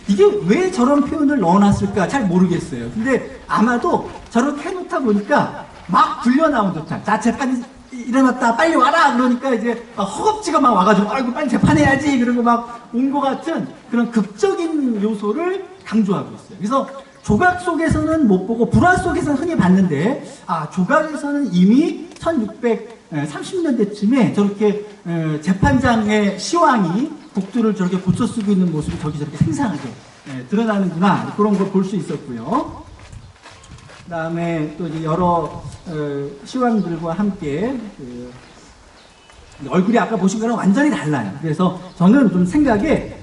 A: 이게 왜 저런 표현을 넣어놨을까 잘 모르겠어요. 근데 아마도 저렇게 해놓다 보니까 막 굴려 나온 듯한, 자 재판이 일어났다 빨리 와라 그러니까 이제 허겁지가 막 와가지고 아이고 빨리 재판해야지 그러고 막 온 것 같은 그런 극적인 요소를 강조하고 있어요. 그래서 조각 속에서는 못 보고 불화 속에서는 흔히 봤는데 조각에서는 이미 1630년대쯤에 저렇게 재판장의 시황이 복두를 저렇게 고쳐 쓰고 있는 모습이 저기 저렇게 생생하게 드러나는구나, 그런 걸 볼 수 있었고요. 그 다음에 또 이제 여러 시황들과 함께 얼굴이 아까 보신 거랑 완전히 달라요. 그래서 저는 좀 생각에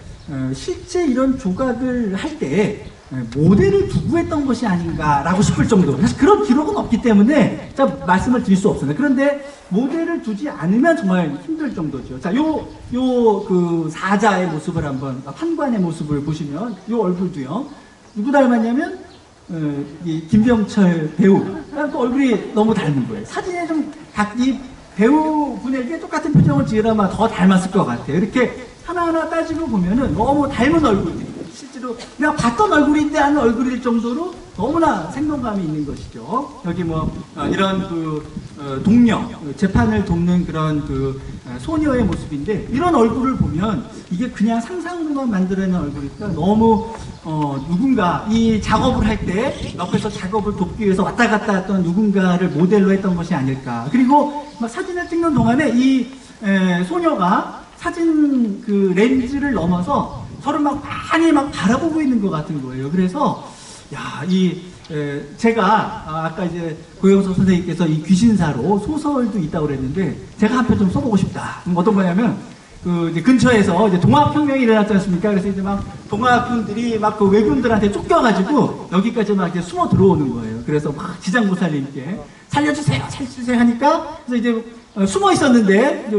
A: 실제 이런 조각을 할 때 모델을 두고 했던 것이 아닌가라고 싶을 정도로, 사실 그런 기록은 없기 때문에 제가 말씀을 드릴 수 없습니다. 그런데 모델을 두지 않으면 정말 힘들 정도죠. 자, 그 사자의 모습을 한번, 판관의 모습을 보시면 요 얼굴도요. 누구 닮았냐면 이 김병철 배우. 또 얼굴이 너무 닮은 거예요. 사진에 좀 이 배우분에게 똑같은 표정을 지으라면 더 닮았을 것 같아요. 이렇게 하나하나 따지고 보면은 너무 닮은 얼굴들이 실제로 그냥 봤던 얼굴인데 하는 얼굴일 정도로 너무나 생동감이 있는 것이죠. 여기 뭐 이런 동료, 재판을 돕는 그런 소녀의 모습인데, 이런 얼굴을 보면 이게 그냥 상상으로만 만들어낸 얼굴이니까 너무 누군가 이 작업을 할 때 옆에서 작업을 돕기 위해서 왔다 갔다 했던 누군가를 모델로 했던 것이 아닐까. 그리고 막 사진을 찍는 동안에 이 소녀가 사진 렌즈를 넘어서 저를 많이 바라보고 있는 것 같은 거예요. 그래서 야, 제가 아까 이제 고영석 선생님께서 이 귀신사로 소설도 있다고 그랬는데 제가 한 편 좀 써보고 싶다. 어떤 거냐면 이제 근처에서 이제 동학혁명이 일어났지 않습니까? 그래서 이제 막 동학군들이 막 그 왜군들한테 쫓겨가지고 여기까지 막 이렇게 숨어 들어오는 거예요. 그래서 막 지장보살님께 살려주세요, 살려주세요 하니까 그래서 이제 숨어 있었는데 이제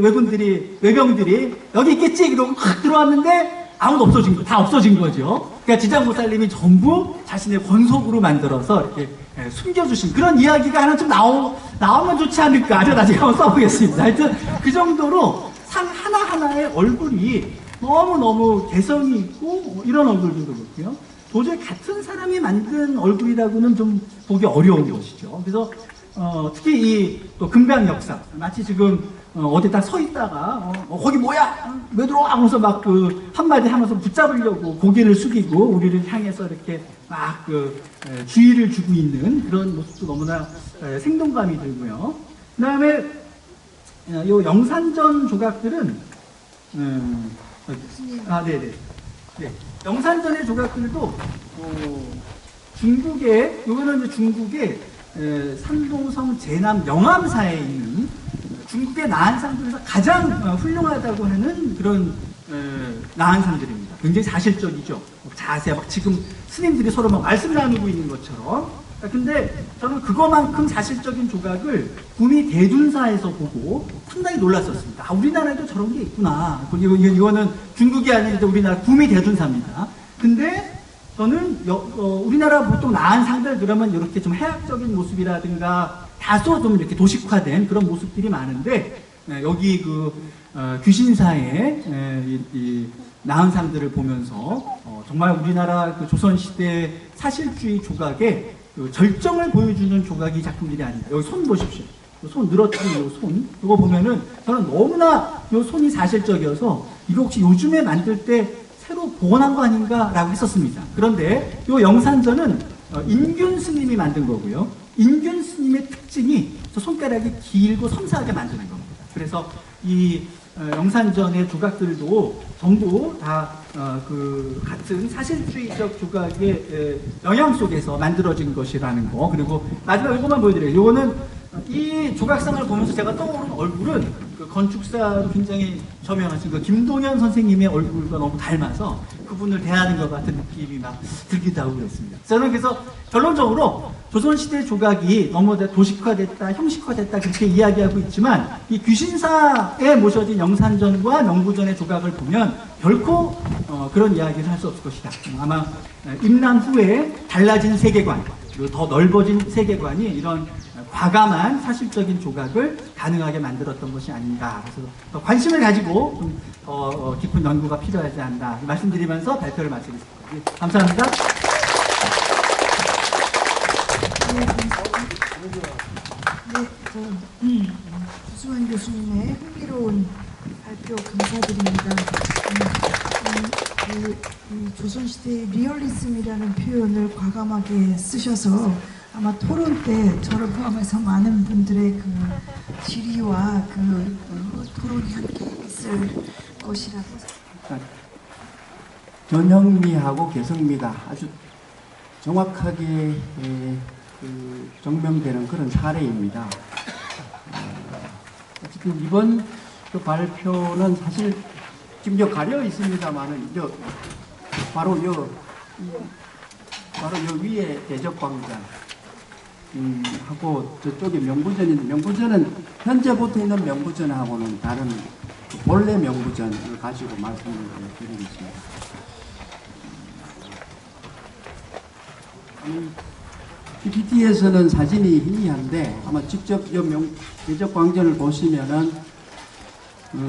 A: 외병들이 여기 있겠지 이러고 확 들어왔는데 아무도 없어진 거, 다 없어진 거죠. 그러니까 지장보살님이 전부 자신의 권속으로 만들어서 이렇게 숨겨주신 그런 이야기가 하나 좀 나오면 좋지 않을까. 제가 나중에 한번 써보겠습니다. 하여튼 그 정도로 상 하나하나의 얼굴이 너무너무 개성이 있고 이런 얼굴들도 그렇고요. 도저히 같은 사람이 만든 얼굴이라고는 좀 보기 어려운 것이죠. 그래서 특히 또 금강 역사 마치 지금 어디 딱 서 있다가 거기 뭐야 왜 들어와 하면서 막 한마디 하면서 붙잡으려고 고개를 숙이고 우리를 향해서 이렇게 막 주의를 주고 있는 그런 모습도 너무나 생동감이 들고요. 그 다음에 요 영산전 조각들은 네네. 네. 영산전의 조각들도 요거는 이제 중국의 산도성 제남 영암사에 있는 중국의 나한상 중에서 가장 훌륭하다고 하는 그런 나한상들입니다. 굉장히 사실적이죠. 자세, 막 지금 스님들이 서로 막 말씀 나누고 있는 것처럼. 근데 저는 그거만큼 사실적인 조각을 구미 대둔사에서 보고 상당히 놀랐었습니다. 아, 우리나라에도 저런 게 있구나. 이거는 중국이 아니라 우리나라 구미 대둔사입니다. 근데 저는 우리나라 보통 나한상들 그러면 이렇게 좀 해학적인 모습이라든가 다소 좀 이렇게 도식화된 그런 모습들이 많은데 여기 귀신사의 이 나한상들을 보면서 정말 우리나라 조선시대 사실주의 조각의 절정을 보여주는 조각이 작품들이 아니다. 여기 손 보십시오. 손 늘어뜨린 요 손. 이거 보면은 저는 너무나 요 손이 사실적이어서 이거 혹시 요즘에 만들 때 새로 복원한 거 아닌가라고 했었습니다. 그런데 요 영산전은 인균 스님이 만든 거고요. 인균 스님의 특징이 저 손가락이 길고 섬세하게 만드는 겁니다. 그래서 이 영산전의 조각들도 전부 다 같은 사실주의적 조각의 영향 속에서 만들어진 것이라는 거. 그리고 마지막 이것만 보여드려요. 이거는 이 조각상을 보면서 제가 떠오른 얼굴은 건축사로 굉장히 저명하신 김동현 선생님의 얼굴과 너무 닮아서 그분을 대하는 것 같은 느낌이 막 들기도 하고 그랬습니다. 저는 그래서 결론적으로 조선시대 조각이 너무 도식화됐다, 형식화됐다 그렇게 이야기하고 있지만 이 귀신사에 모셔진 영산전과 명부전의 조각을 보면 결코 그런 이야기를 할 수 없을 것이다. 아마 임남 후에 달라진 세계관, 그리고 더 넓어진 세계관이 이런 과감한 사실적인 조각을 가능하게 만들었던 것이 아닌가. 그래서 더 관심을 가지고 좀 더 깊은 연구가 필요하지 않나 말씀드리면서 발표를 마치겠습니다. 감사합니다.
B: 구수환 교수님의 흥미로운 발표 감사드립니다. 조선시대의 리얼리즘이라는 표현을 과감하게 쓰셔서 아마 토론 때 저를 포함해서 많은 분들의 질의와 토론이 함께 있을 것이라고 생각합니다.
C: 전형미하고 개성미가 아주 정확하게 정명되는 그런 사례입니다. 어쨌든 이번 발표는 사실 지금 가려 있습니다만은 바로 요 위에 대적광장 하고 저쪽에 명부전인데 명부전은 현재 붙어 있는 명부전하고는 다른 본래 명부전을 가지고 말씀을 드리겠습니다. PPT에서는 사진이 희미한데 아마 직접 대적광전을 보시면은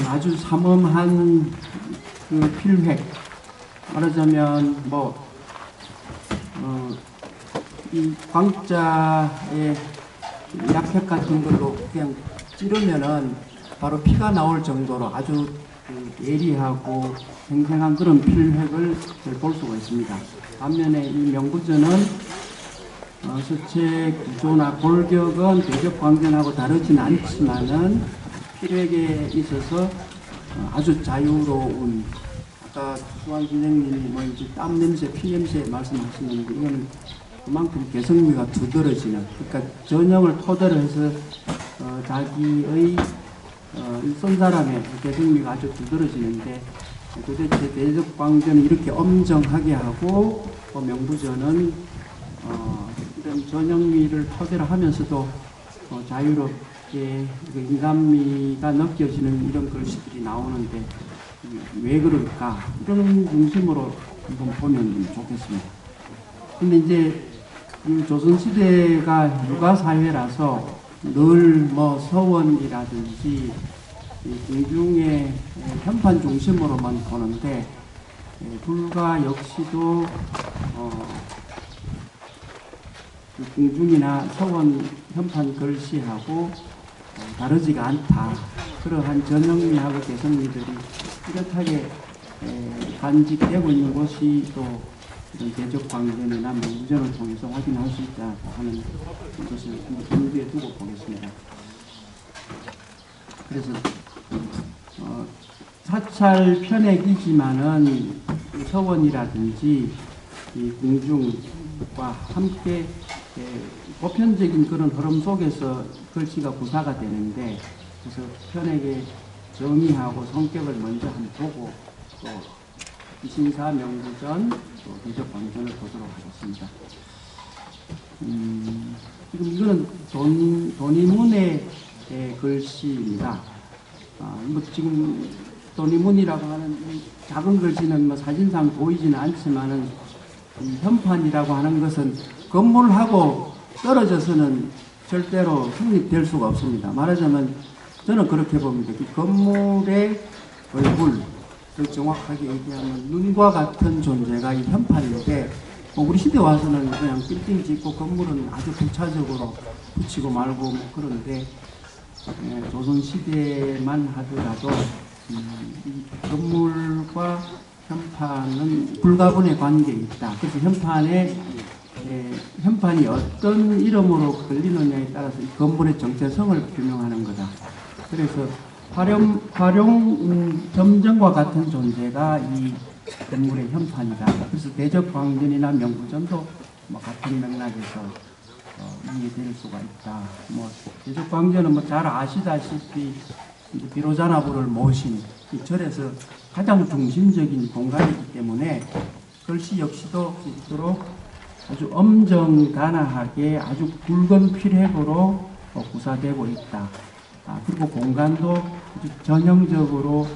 C: 아주 삼엄한 필획, 말하자면 이 광자의 약획 같은 걸로 그냥 찌르면은 바로 피가 나올 정도로 아주 예리하고 생생한 그런 필획을 볼 수가 있습니다. 반면에 이 명부전은 서체 구조나 골격은 대적광전하고 다르진 않지만은 필획에 있어서 아주 자유로운, 아까 수환 선생님이 이제 땀 냄새, 피 냄새 말씀하시는데 이거는 그만큼 개성미가 두드러지는, 그러니까 전형을 토대로 해서 자기의 일선 사람의 개성미가 아주 두드러지는데, 도대체 대적광전은 이렇게 엄정하게 하고 명부전은 이런 전형미를 토대로 하면서도 자유롭게 인간미가 느껴지는 이런 글씨들이 나오는데 왜 그럴까, 이런 중심으로 한번 보면 좋겠습니다. 근데 이제 이 조선시대가 육아사회라서 늘 뭐 서원이라든지 이 궁중의 현판 중심으로만 보는데, 불가 역시도 그 궁중이나 서원 현판 글씨하고 다르지가 않다. 그러한 전형미하고 개성미들이 뚜렷하게 간직되고 있는 것이 또 이런 대적광전이나 명부전을 통해서 확인할 수 있다 하는 것을 염두에 두고 보겠습니다. 그래서 사찰 편액이지만은 서원이라든지 이 궁중과 함께 보편적인 그런 흐름 속에서 글씨가 구사가 되는데, 그래서 편액의 정의하고 성격을 먼저 한번 보고 또 이신사 명부전 또 대적광전을 보도록 하겠습니다. 지금 이거는 돈이문의 글씨입니다. 뭐 지금 돈이문이라고 하는 이 작은 글씨는 뭐 사진상 보이지는 않지만은 이 현판이라고 하는 것은 건물하고 떨어져서는 절대로 성립될 수가 없습니다. 말하자면 저는 그렇게 봅니다. 그 건물의 얼굴, 그 정확하게 얘기하면 눈과 같은 존재가 이 현판인데, 우리 시대 와서는 그냥 빌딩 짓고 건물은 아주 부차적으로 붙이고 말고 뭐 그런데, 조선시대만 하더라도 이 건물과 현판은 불가분의 관계에 있다. 그래서 현판이 어떤 이름으로 걸리느냐에 따라서 이 건물의 정체성을 규명하는 거다. 그래서 활용 점정과 같은 존재가 이 건물의 현판이다. 그래서 대적광전이나 명부전도 뭐 같은 맥락에서 이해될 수가 있다. 뭐 대적광전은 뭐 잘 아시다시피 이제 비로자나부를 모신 이 절에서 가장 중심적인 공간이기 때문에 글씨 역시도 있도록 아주 엄정단아하게 아주 굵은 필획으로 구사되고 있다. 그리고 공간도 아주 전형적으로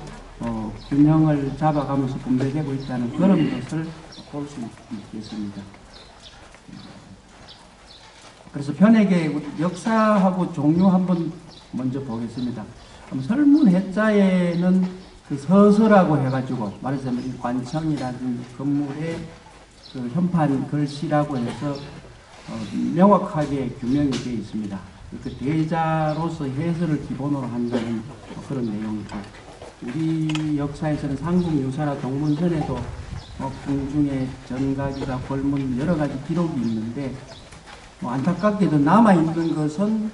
C: 균형을 잡아가면서 분배되고 있다는 그런 것을 볼 수 있겠습니다. 그래서 편액의 역사하고 종류 한번 먼저 보겠습니다. 설문 해자에는 그 서서라고 해가지고 말하자면 이 관청이라든지 건물의 그 현판 글씨라고 해서 명확하게 규명이 되어 있습니다. 그 대자로서 해설을 기본으로 한다는 그런 내용이고, 우리 역사에서는 삼국유사나 동문선에도 궁중의 전각이나 골문 여러 가지 기록이 있는데, 안타깝게도 남아있는 것은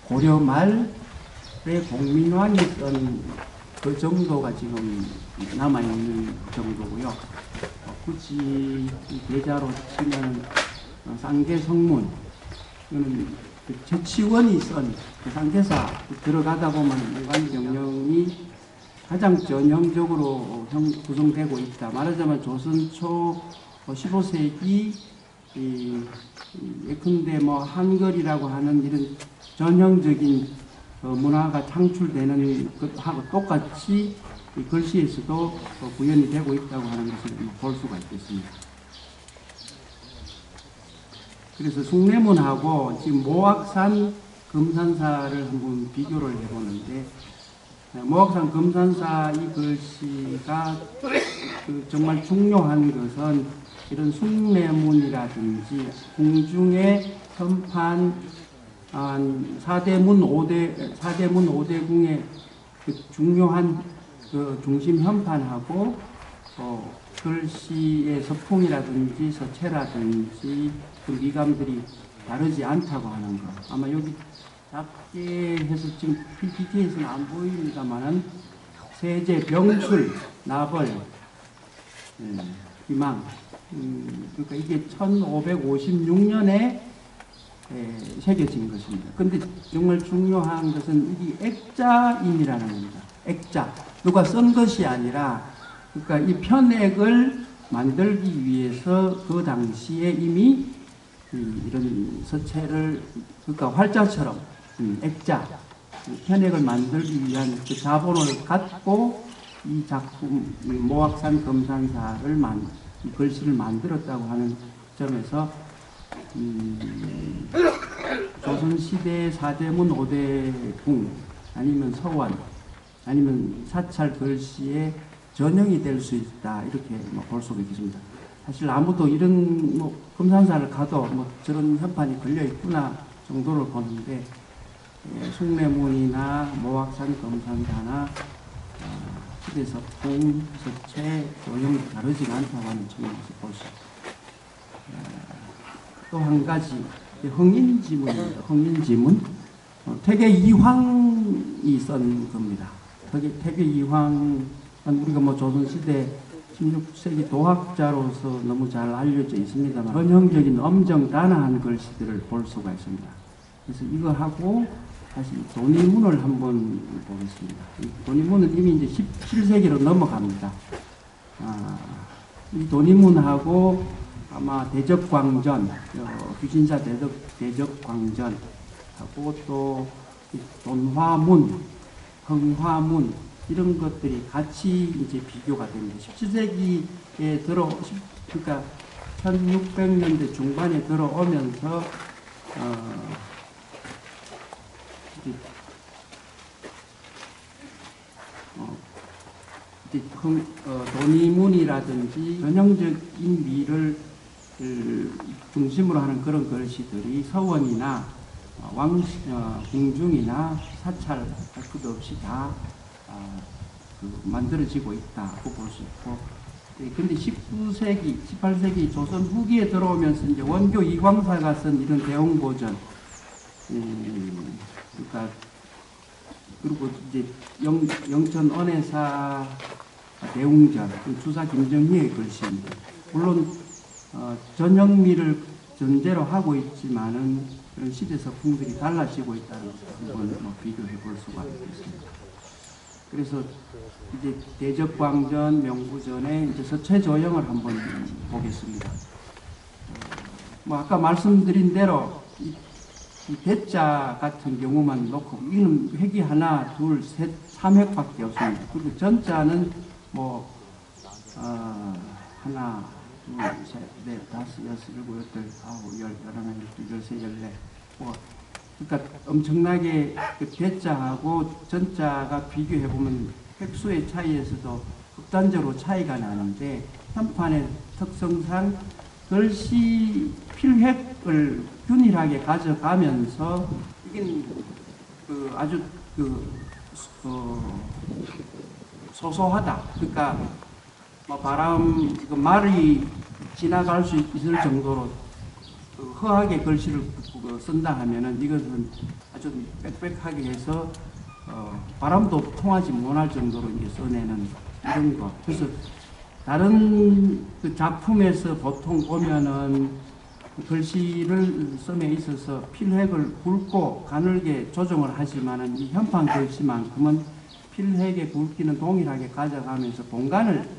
C: 고려 말의 공민왕이 쓴 그 정도가 지금 남아있는 정도고요. 굳이 대자로 치면 쌍계성문, 이거는 최치원이 쓴 그 쌍계사 들어가다 보면 일관경영이 가장 전형적으로 구성되고 있다. 말하자면 조선 초 15세기 예컨대 뭐 한글이라고 하는 이런 전형적인 문화가 창출되는 것하고 똑같이 이 글씨에서도 구현이 되고 있다고 하는 것을 볼 수가 있겠습니다. 그래서 숭례문하고 지금 모악산 금산사를 한번 비교를 해보는데, 모악산 금산사 이 글씨가 정말 중요한 것은 이런 숭례문이라든지 궁중의 현판 사대문 5대궁의 그 중요한 그 중심 현판하고 글씨의 서풍이라든지 서체라든지 그 미감들이 다르지 않다고 하는 것. 아마 여기 작게 해서 지금 PPT에서는 안 보입니다만은 세제, 병술, 나벌, 희망, 그러니까 이게 1556년에 새겨진 것입니다. 근데 정말 중요한 것은 이게 액자임이라는 겁니다. 액자. 누가 쓴 것이 아니라, 그러니까 이 편액을 만들기 위해서 그 당시에 이미 이런 서체를, 그러니까 활자처럼 액자, 편액을 만들기 위한 그 자본을 갖고 이 작품, 모악산 금산사를 이 글씨를 만들었다고 하는 점에서 조선시대 사대문 5대궁 아니면 서원 아니면 사찰 글씨의 전형이 될 수 있다, 이렇게 볼 수가 있습니다. 사실 아무도 이런 금산사를 가도 저런 현판이 걸려 있구나 정도를 보는데, 숭례문이나 모악산 금산사나 시대서품, 서체, 도형이 다르지가 않다고 하는 측면에서 볼 수 있습니다. 또 한 가지, 흥인지문입니다. 흥인지문. 태계 이황이 쓴 겁니다. 태계 이황은 우리가 조선시대 16세기 도학자로서 너무 잘 알려져 있습니다만, 전형적인 엄정단아한 글씨들을 볼 수가 있습니다. 그래서 이거 하고 다시 도니문을 한번 보겠습니다. 이 도니문은 이미 이제 17세기로 넘어갑니다. 이 도니문하고 아마 대적광전, 규신사 대적광전 하고 또 돈화문, 흥화문 이런 것들이 같이 이제 비교가 됩니다. 17세기에 그러니까 1600년대 중반에 들어오면서 도니문이라든지 전형적인 미를 중심으로 하는 그런 글씨들이 서원이나 궁중이나 사찰 할 것도 없이 다 만들어지고 있다고 볼 수 있고, 근데 19세기, 18세기 조선 후기에 들어오면서 이제 원교 이광사가 쓴 이런 대홍보전, 그러니까 그리고 이제 영천 언해사 대웅전, 주사 김정희의 글씨입니다. 물론 전형미를 전제로 하고 있지만은 그런 시대 서풍들이 달라지고 있다는 것을 한번 비교해 볼 수가 있습니다. 그래서 이제 대적광전, 명부전의 이제 서체 조형을 한번 보겠습니다. 아까 말씀드린 대로 이 대자 같은 경우만 놓고 이는 획이 하나, 둘, 셋, 3획밖에 없습니다. 그리고 전자는 하나, 둘, 셋, 넷, 다섯, 여섯, 일곱, 여덟, 아홉, 열, 열하나, 열둘, 열세, 열네. 그러니까 엄청나게 그 대자하고 전자가 비교해 보면 획수의 차이에서도 극단적으로 차이가 나는데, 현판의 특성상 글씨 필획을 균일하게 가져가면서 이게 아주 소소하다. 그러니까 말이 지나갈 수 있을 정도로 허하게 글씨를 쓴다 하면은 이것은 아주 빽빽하게 해서 바람도 통하지 못할 정도로 이제 써내는 이런 거. 그래서 다른 그 작품에서 보통 보면은 글씨를 씀에 있어서 필획을 굵고 가늘게 조정을 하지만은 이 현판 글씨만큼은 필획의 굵기는 동일하게 가져가면서 공간을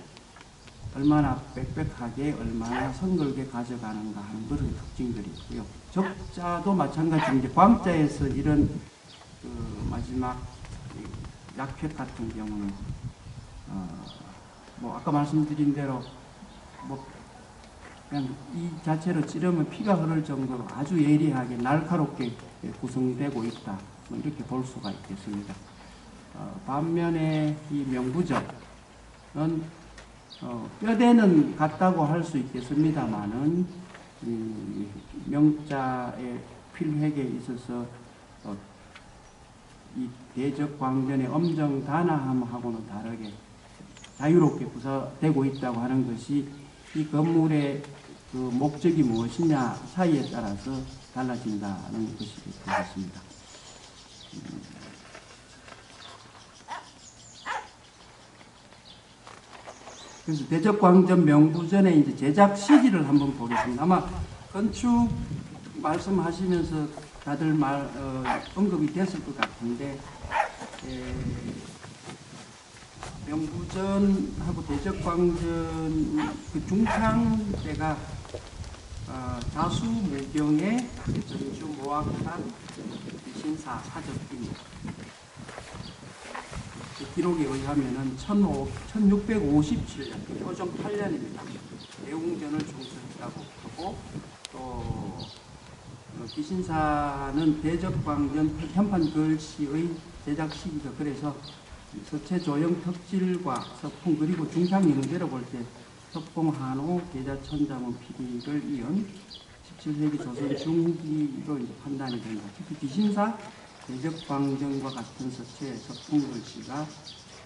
C: 얼마나 빽빽하게, 얼마나 성글게 가져가는가 하는 그런 특징들이 있고요. 적자도 마찬가지인데, 광자에서 이런 마지막 약획 같은 경우는 아까 말씀드린 대로 그냥 이 자체로 찌르면 피가 흐를 정도로 아주 예리하게 날카롭게 구성되고 있다, 이렇게 볼 수가 있겠습니다. 반면에 이 명부전은 뼈대는 같다고 할 수 있겠습니다만은 명자의 필획에 있어서 이 대적광전의 엄정 단아함하고는 다르게 자유롭게 구사되고 있다고 하는 것이 이 건물의 그 목적이 무엇이냐 사이에 따라서 달라진다는 것이 되겠습니다. 그래서 대적광전 명부전의 이제 제작 시기를 한번 보겠습니다. 아마 건축 말씀하시면서 다들 언급이 됐을 것 같은데, 명부전하고 대적광전 그 중창 때가 자수무경의 전주모학산 신사 사적입니다. 기록에 의하면은 1657년, 효종 8년입니다. 대웅전을 총설했다고 하고, 또 기신사는 대적광전 현판 글씨의 제작 시기가 그래서 서체 조형 턱질과 석풍 그리고 중창 영대로 볼 때 석봉 한호 계자천자문 피리를 이은 17세기 조선 중기로 이제 판단이 됩니다. 특히 기신사 대적광전과 같은 서체 석풍 글씨가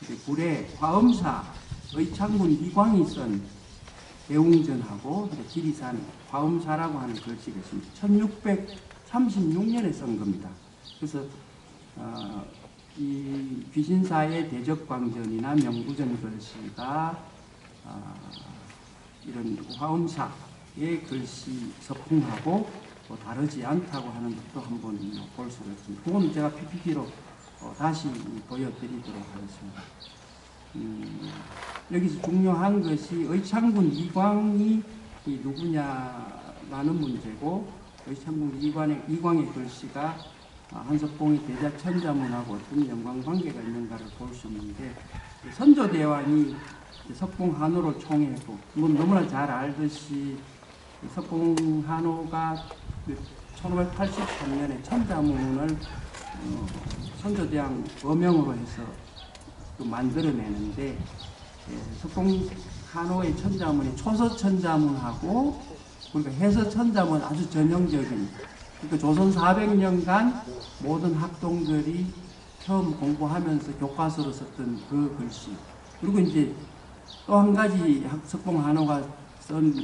C: 이제 구례 화엄사 의창군 이광이 쓴 대웅전하고 지리산 화엄사라고 하는 글씨가 있습니다. 1636년에 쓴 겁니다. 그래서 이 귀신사의 대적광전이나 명부전 글씨가 이런 화엄사의 글씨 서풍하고 다르지 않다고 하는 것도 한번 볼 수가 있습니다. 그건 제가 PPT로 다시 보여드리도록 하겠습니다. 여기서 중요한 것이 의창군 이광이 누구냐라는 문제고, 의창군 이광의 글씨가 한석봉의 대자천자문하고 어떤 연관관계가 있는가를 볼 수 있는데, 선조대왕이 석봉 한호를 총애했고, 너무나 잘 알듯이 석봉 한호가 1583년에 천자문을 선조대왕 어명으로 해서 또 만들어내는데, 석봉 한호의 천자문이 초서천자문하고 그러니까 해서천자문 아주 전형적인, 그러니까 조선 400년간 모든 학동들이 처음 공부하면서 교과서로 썼던 그 글씨. 그리고 이제 또 한 가지 석봉 한호가 쓴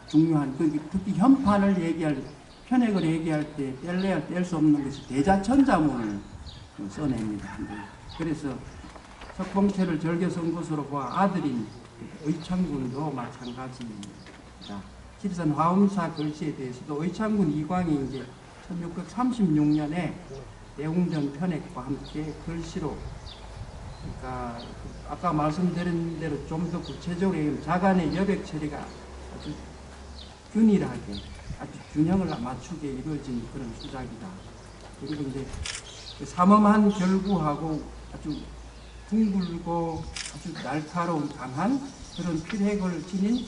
C: 중요한, 특히 현판을 얘기할, 편액을 얘기할 때 뗄래야 뗄 수 없는 것이 대자천자문을 써냅니다. 그래서 석봉체를 절개 쓴 것으로 보아 아들인 의창군도 마찬가지입니다. 지리산 화엄사 글씨에 대해서도 의창군 이광이 이제 1636년에 대웅전 편액과 함께 글씨로, 그러니까 아까 말씀드린 대로 좀 더 구체적으로 얘기하면 자간의 여백 처리가 아주 균일하게, 아주 균형을 맞추게 이루어진 그런 수작이다. 그리고 이제 삼엄한 결구하고 아주 둥글고 아주 날카로운 강한 그런 필핵을 지닌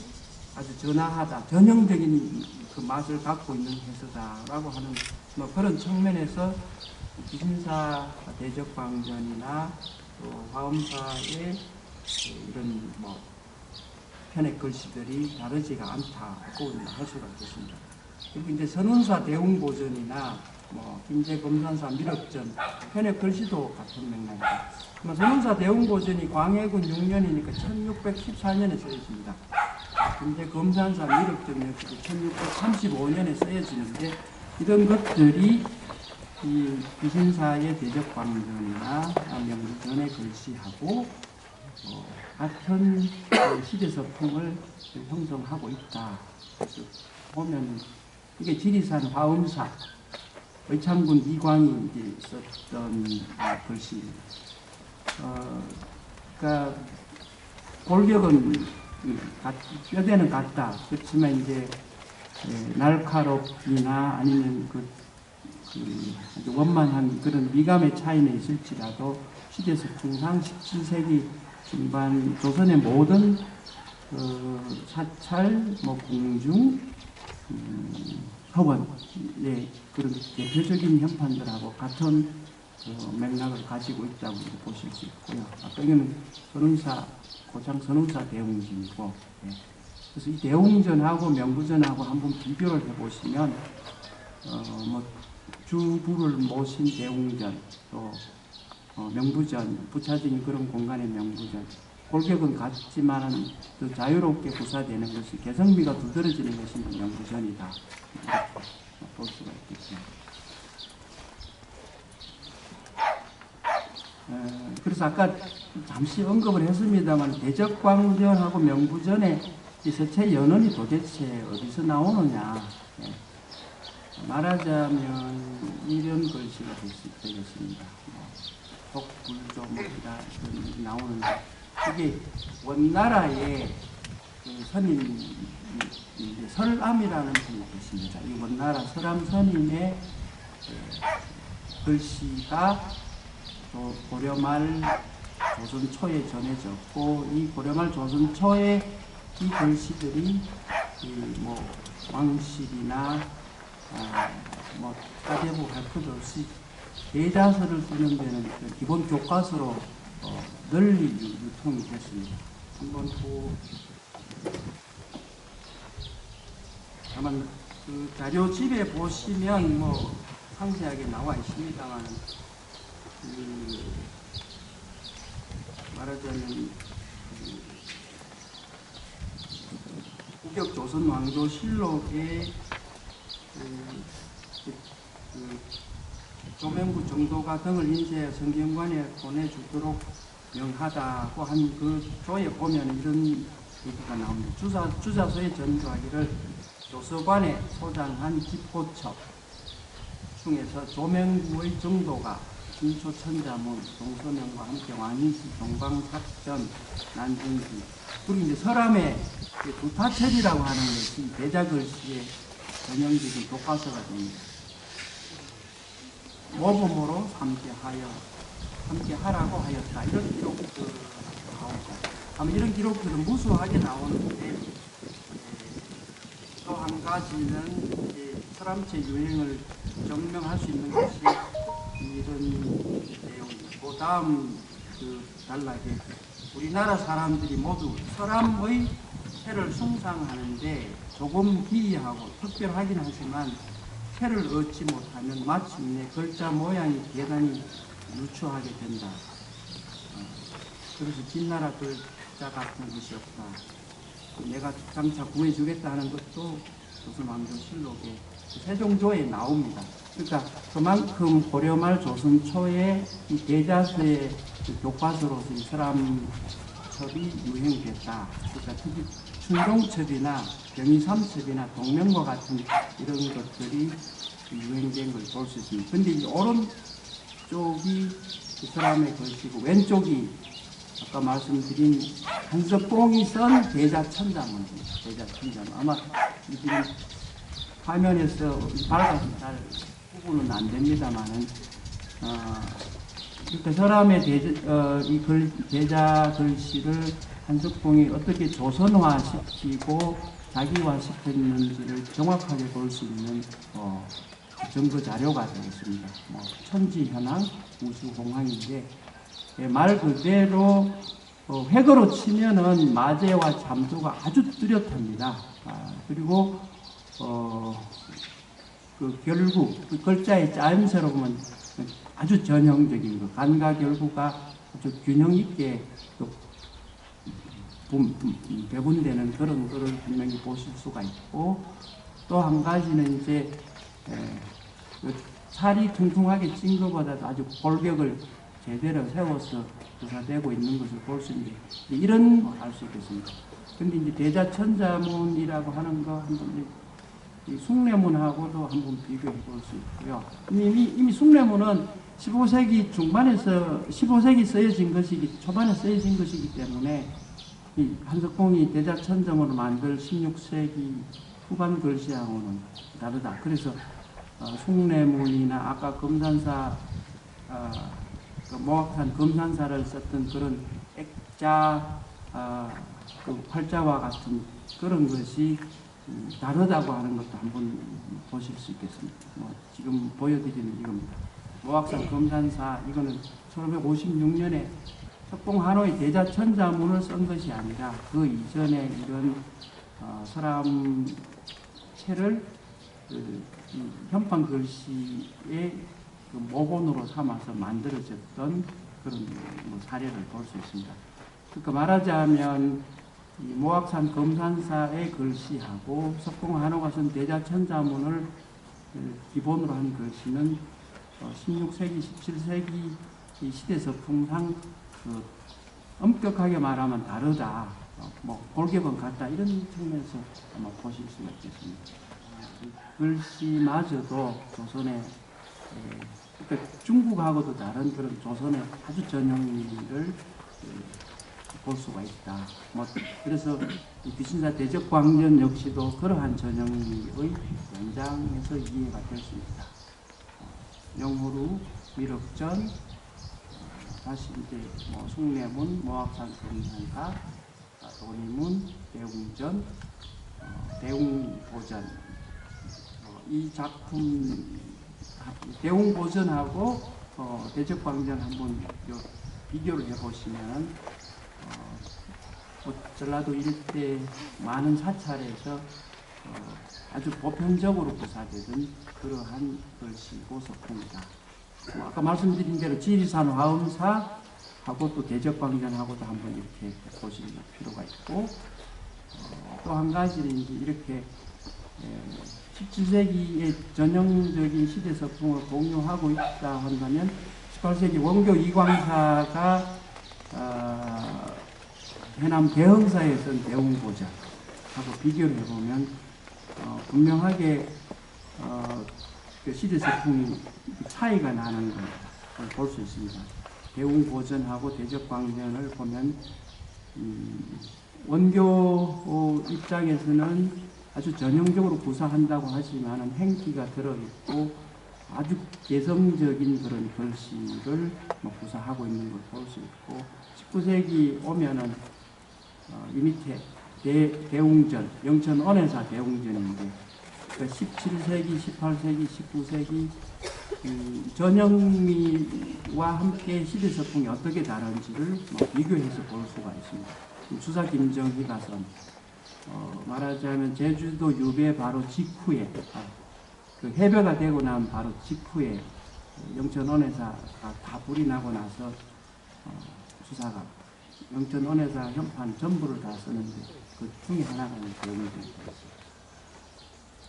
C: 아주 전하하다, 전형적인 그 맛을 갖고 있는 해서다라고 하는 뭐 그런 측면에서 기신사 대적광전이나 또 화엄사의 이런 뭐 편액 글씨들이 다르지가 않다고 할 수가 있겠습니다. 그리고 이제 선운사 대웅보전이나 뭐 김제검산사 미륵전 편액 글씨도 같은 맥락입니다. 선운사 대웅보전이 광해군 6년이니까 1614년에 쓰여집니다. 김제검산사 미륵전 역시 1635년에 쓰여지는데, 이런 것들이 이 귀신사의 대적광전이나 명부전의 글씨하고 같은 시대 서풍을 형성하고 있다. 보면 이게 지리산 화엄사 의창군 이광이 이제 썼던 글씨입니다. 그러니까 골격은 뼈대는 같다. 그렇지만 이제 날카롭기나 아니면 아주 원만한 그런 미감의 차이는 있을지라도 시대 서풍상 17세기 중반 조선의 모든 사찰, 공중, 서원의 그런 대표적인 현판들하고 같은 맥락을 가지고 있다고 보실 수 있고요. 아까 이거는 선운사, 고창 선운사 대웅전이고, 그래서 이 대웅전하고 명부전하고 한번 비교를 해보시면, 주부를 모신 대웅전, 또 명부전, 부차적인 그런 공간의 명부전, 골격은 같지만 더 자유롭게 구사되는 것이, 개성미가 두드러지는 것이 명부전이다. 볼 수가 있겠습니다. 그래서 아까 잠시 언급을 했습니다만 대적광전하고 명부전의 이 서체 연원이 도대체 어디서 나오느냐. 예. 말하자면 이런 글씨가 되겠습니다. 독불조목이다 나오는데 이게 원나라의 그 스님 설암이라는 분이 계십니다. 이 원나라 설암 스님의 글씨가 고려말 조선 초에 전해졌고 이 고려말 조선 초에 이 글씨들이 뭐 왕실이나 뭐 사대부 할 것 없이 대자서를 쓰는 데는 기본 교과서로 널리 유통이 됐습니다. 한번 아마 그 자료집에 보시면 뭐 상세하게 나와 있습니다만 말하자면 국격 조선 왕조 실록에 조명구 정도가 등을 인쇄해 성경관에 보내주도록 명하다고 한 그 조에 보면 이런 얘기가 나옵니다. 주자소에 전조하기를 조서관에 소장한 기포첩 중에서 조명구의 정도가 진초천자문 동서명과 함께 왕인시 동방삭전 난중기 그리고 이제 설암의 두타철이라고 하는 것이 대자글씨의 전형적인 교과서가 됩니다. 모범으로 함께 하라고 하였다. 이런 기록들 나오고 아마 이런 기록들은 무수하게 나오는데 또 한 가지는 설암체 유행을 증명할 수 있는 것이 이런 내용이고 다음 단락에 우리나라 사람들이 모두 설암의 해를 숭상하는데 조금 기이하고 특별하긴 하지만 해를 얻지 못하면 마침내 글자 모양이 대단히 유추하게 된다. 그래서 진나라 글자 같은 것이 없다. 내가 장차 구해주겠다 하는 것도 조선왕조실록에 세종조에 나옵니다. 그러니까 그만큼 고려말 조선 초에 이 대자서의 교과서로서 이 설암첩이 유행됐다. 그러니까 특히 춘종첩이나 병이삼첩이나 동명과 같은 이런 것들이 유행된 걸 볼 수 있습니다. 근데 이 오른쪽이 그 사람의 글씨고 왼쪽이 아까 말씀드린 한석봉이 쓴 대자천자문입니다. 대자천자문. 아마 이들이 화면에서 밝아서 잘 구분은 안 됩니다만은 그 사람의 대자 글씨를 한석봉이 어떻게 조선화시키고 자기화시켰는지를 정확하게 볼 수 있는 증거 자료가 되겠습니다. 천지현황, 우수공황인데 말 그대로 획어로 치면은 마제와 잠수가 아주 뚜렷합니다. 그리고 그 결국 그 글자의 짜임새로 보면 아주 전형적인 것, 간과 결구가 아주 균형 있게 배분되는 그런 거를 분명히 보실 수가 있고 또 한 가지는 이제 살이 퉁퉁하게 찐 것보다도 아주 골격을 제대로 세워서 구사되고 있는 것을 볼 수 있는데 이런 걸 알 수 있겠습니다. 근데 이제 대자천자문이라고 하는 거 한번 이 숭례문하고도 한번 비교해 볼 수 있고요. 이미 숭례문은 15세기 중반에서 15세기 쓰여진 것이기 초반에 쓰여진 것이기 때문에 이 한석봉이 대자천자문을 만들 16세기 후반 글씨하고는 다르다. 그래서 숭례문이나 아까 금산사 모악산 금산사를 썼던 그런 액자 그 활자와 같은 그런 것이 다르다고 하는 것도 한번 보실 수 있겠습니다. 지금 보여드리는 이겁니다. 모악산 금산사 이거는 1556년에 석봉 한호의 대자천자문을 쓴 것이 아니라 그 이전에 이런 설암체를 현판 글씨의 그 모본으로 삼아서 만들어졌던 그런 사례를 볼 수 있습니다. 그러니까 말하자면 이 모악산 금산사의 글씨하고 석봉 한호가 쓴 대자천자문을 기본으로 한 글씨는 16세기, 17세기 이 시대 서풍상 그 엄격하게 말하면 다르다. 뭐 골격은 같다 이런 측면에서 아마 보실 수가 있겠습니다. 글씨마저도 조선의 그러니까 중국하고도 다른 그런 조선의 아주 전형미를 볼 수가 있다. 뭐 그래서 이 비신사 대적광전 역시도 그러한 전형미의 연장에서 이해가 될 수 있다. 영호루, 위력전, 다시 이제 뭐 숭례문, 모압산 금산사, 도리문, 대웅전, 대웅보전. 이 작품 대웅보전하고 대적광전 한번 비교를 해보시면 전라도 일대 많은 사찰에서 아주 보편적으로 구사되던 그러한 글씨고 서풍이다. 아까 말씀드린 대로 지리산 화엄사하고 또 대적광전하고도 한번 이렇게 보실 필요가 있고 또 한 가지는 이제 이렇게 17세기의 전형적인 시대 서풍을 공유하고 있다 한다면 18세기 원교 이광사가 해남 대흥사에 쓴 대웅보전하고 비교를 해보면 분명하게 그 시대 서풍이 차이가 나는 걸 볼 수 있습니다. 대웅보전하고 대적광전을 보면 원교 입장에서는 아주 전형적으로 구사한다고 하지만 행기가 들어있고 아주 개성적인 그런 글씨를 구사하고 있는 걸 볼 수 있고 19세기 오면은 이 밑에 대웅전, 영천언해사 대웅전인데 그러니까 17세기, 18세기, 19세기 전형미와 함께 시대서풍이 어떻게 다른지를 비교해서 볼 수가 있습니다. 주사 김정희 가선 말하자면 제주도 유배 바로 직후에 그 해배가 되고 난 바로 직후에 영천언해사가 다 불이 나고 나서 주사가 영천언해사 현판 전부를 다 쓰는데 그 중에 하나가 대웅전이었어요.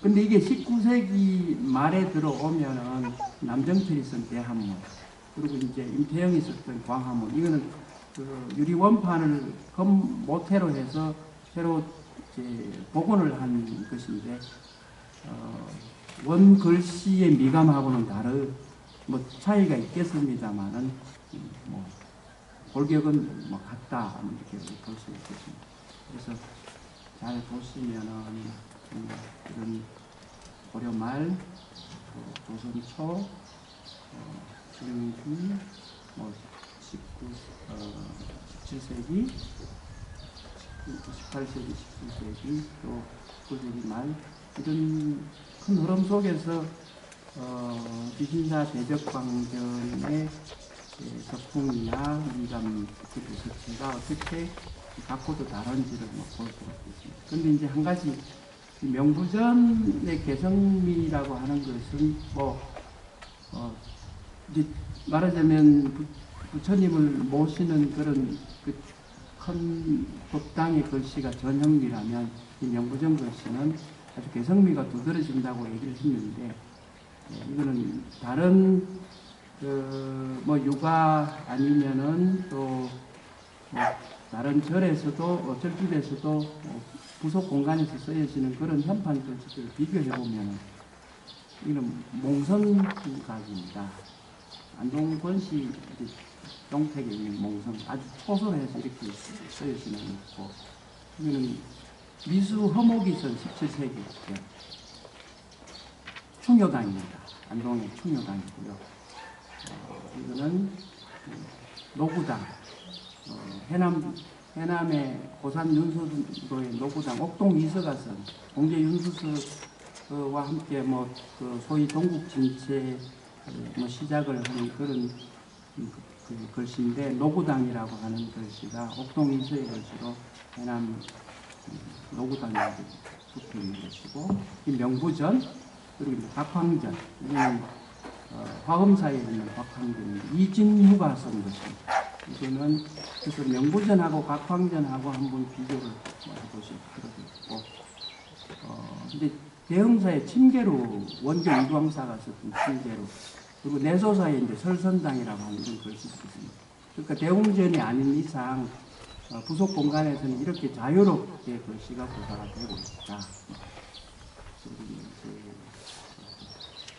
C: 근데 이게 19세기 말에 들어오면은 남정철이 쓴 대한문 그리고 이제 임태영이 썼던 광화문 이거는 그 유리 원판을 모태로 해서 새로 이제 복원을 한 것인데 원 글씨의 미감하고는 다른 뭐 차이가 있겠습니다만은 뭐 골격은 뭐 같다 이렇게 볼 수 있겠습니다. 그래서 잘 보시면은 이런 고려 말, 조선 초, 중기, 뭐 17세기, 18세기, 19세기, 또 19세기 말 이런 큰 흐름 속에서 비신사 대적광전의 서풍이나 미감 그 자체가 어떻게 갖고도 다른지를 볼 수가 있습니다. 그런데 이제 한 가지 명부전의 개성미라고 하는 것은 이제 말하자면 부처님을 모시는 그런 그 큰 법당의 글씨가 전형미라면 이 명부전 글씨는 아주 개성미가 두드러진다고 얘기를 했는데 이거는 다른 유가 아니면은 또 다른 절에서도 절집에서도 부속 공간에서 쓰여지는 그런 현판 글씨를 비교해보면 이는 몽성각입니다. 안동권시 동택에 있는 몽성 아주 초선해서 이렇게 쓰여지는 거고 이거는 미수 허목이 선 17세기 때 충효당입니다. 안동의 충효당이고요. 이거는 노구당 해남의 고산 윤수도의 노구당 옥동 이서가 선 공제 윤수서와 함께 그 소위 동국진체 시작을 하는 그런 그 글씨인데 노구당이라고 하는 글씨가 옥동 이서의 글씨로 해남 노구당에 붙어 있는 것이고 이 명부전 그리고 박황전 이는 화엄사에 있는 박황전인데 이진무가 쓴 것입니다. 이거는 그래서 명부전하고 각황전하고 한번 비교를 해보실 필요가 있고 근데 대흥사의 침계로 원교 이광사가 썼던 침계로 그리고 내소사에 이제 설선당이라고 하는 그런 글씨 있습니다. 그러니까 대웅전이 아닌 이상 부속 공간에서는 이렇게 자유롭게 글씨가 조사가 되고 있다. 그리고 이제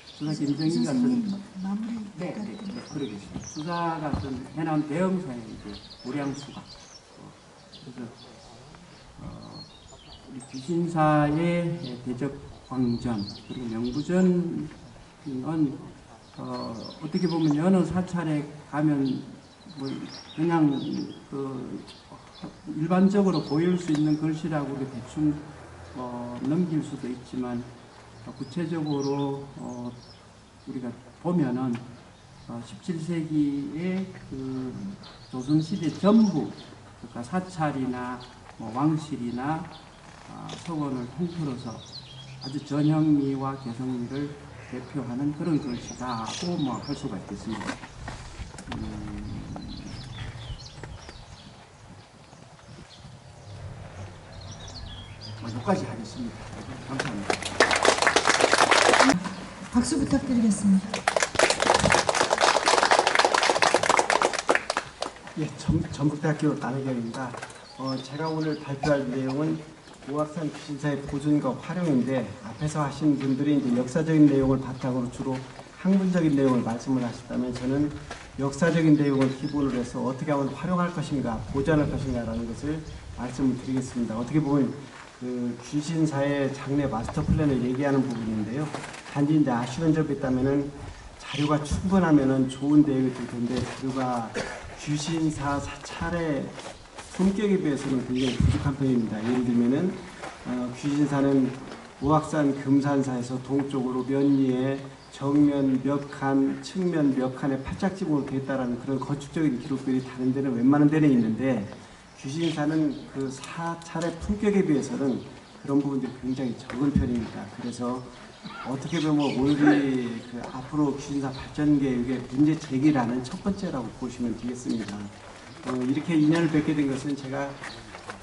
C: 수사 김정희가
B: 선생님 마무리
C: 네,
B: 부탁드립니다.
C: 그러겠습니다. 수사가 해나온 대형사의 이제 우량수가 그래서 우리 귀신사의 대적광전 그리고 명부전은 어떻게 보면 여느 사찰에 가면 뭐 그냥 그 일반적으로 보일 수 있는 글씨라고 대충 넘길 수도 있지만 구체적으로 우리가 보면은 17세기의 그 조선시대 전부 그러니까 사찰이나 뭐 왕실이나 서원을 통틀어서 아주 전형미와 개성미를 대표하는 그런 글씨다고 뭐 할 수가 있겠습니다. 여기까지 하겠습니다. 감사합니다.
B: 박수 부탁드리겠습니다.
D: 예, 전북대학교 남혜경입니다. 제가 오늘 발표할 내용은 오악산 귀신사의 보존과 활용인데 앞에서 하신 분들이 이제 역사적인 내용을 바탕으로 주로 학문적인 내용을 말씀을 하셨다면 저는 역사적인 내용을 기본으로 해서 어떻게 하면 활용할 것인가, 보존할 것인가라는 것을 말씀을 드리겠습니다. 어떻게 보면 그 귀신사의 장래 마스터 플랜을 얘기하는 부분인데요. 단지 이제 아쉬운 점이 있다면은 자료가 충분하면은 좋은 대응이 될 텐데 자료가 귀신사 사찰의 품격에 비해서는 굉장히 부족한 편입니다. 예를 들면은 귀신사는 우악산 금산사에서 동쪽으로 면리에 정면 몇 칸, 측면 몇 칸의 팔짝지붕으로 되어 있다는 그런 건축적인 기록들이 다른 데는 웬만한 데는 있는데 귀신사는 그 사찰의 품격에 비해서는 그런 부분들이 굉장히 적은 편입니다. 그래서 어떻게 보면 오늘이 그 앞으로 귀신사 발전 계획의 문제 제기라는 첫 번째라고 보시면 되겠습니다. 이렇게 인연을 뵙게 된 것은 제가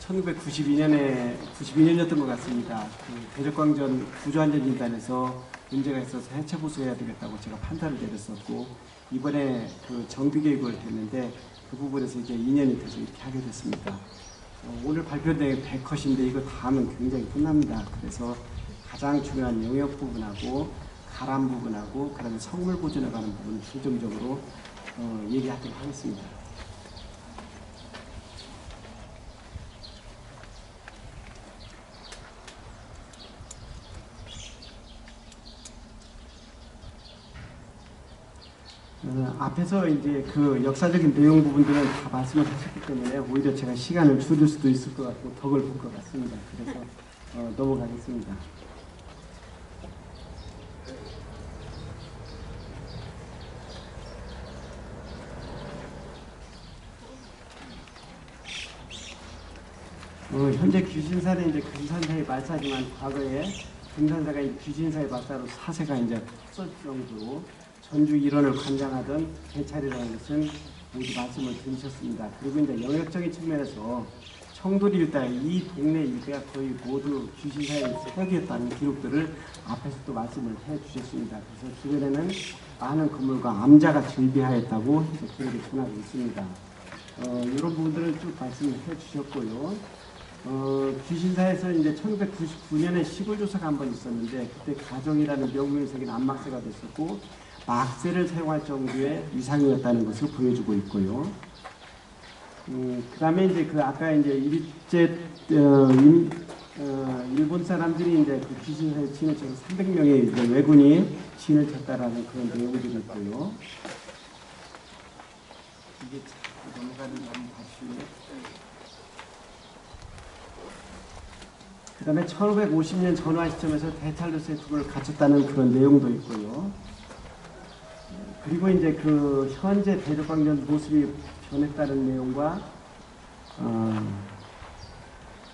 D: 1992년이었던 것 같습니다. 그 대적광전 구조안전진단에서 문제가 있어서 해체 보수해야 되겠다고 제가 판단을 내렸었고 이번에 그 정비 계획을 했는데 그 부분에서 이제 2년이 돼서 이렇게 하게 됐습니다. 오늘 발표된 100컷인데 이거 다 하면 굉장히 끝납니다. 그래서 가장 중요한 영역 부분하고 가람 부분하고 그다음에 성물 보존에 관한 부분을 중점적으로 얘기하도록 하겠습니다. 앞에서 이제 그 역사적인 내용 부분들은 다 말씀을 하셨기 때문에 오히려 제가 시간을 줄일 수도 있을 것 같고 덕을 볼 것 같습니다. 그래서 넘어가겠습니다. 현재 귀신사는 이제 금산사의 말사지만 과거에 금산사가 귀신사의 말사로 사세가 이제 컸을 정도로 전주 일원을 관장하던 개찰이라는 것은 모두 말씀을 들으셨습니다. 그리고 이제 영역적인 측면에서 청도리 일대 이 동네 일대가 거의 모두 귀신사의 세력이었다는 기록들을 앞에서 또 말씀을 해주셨습니다. 그래서 주변에는 많은 건물과 암자가 즐비하였다고 기록이 전하고 있습니다. 이런 부분들을 쭉 말씀을 해주셨고요. 귀신사에서 이제 1999년에 시골조사가 한 번 있었는데 그때 가정이라는 명명이 새긴 안막세가 됐었고 막세를 사용할 정도의 위상이었다는 것을 보여주고 있고요. 그 다음에 이제 그 아까 이제 일본 사람들이 이제 그 귀신사에 진을 쳐서 300명의 왜군이 진을 쳤다라는 그런 내용들이 있고요. 이게 넘어가는 거 한번 봐주시면. 그 다음에 1550년 전화 시점에서 대찰로서의 두을 갖췄다는 그런 내용도 있고요. 그리고 이제 그 현재 대적광전 모습이 변했다는 내용과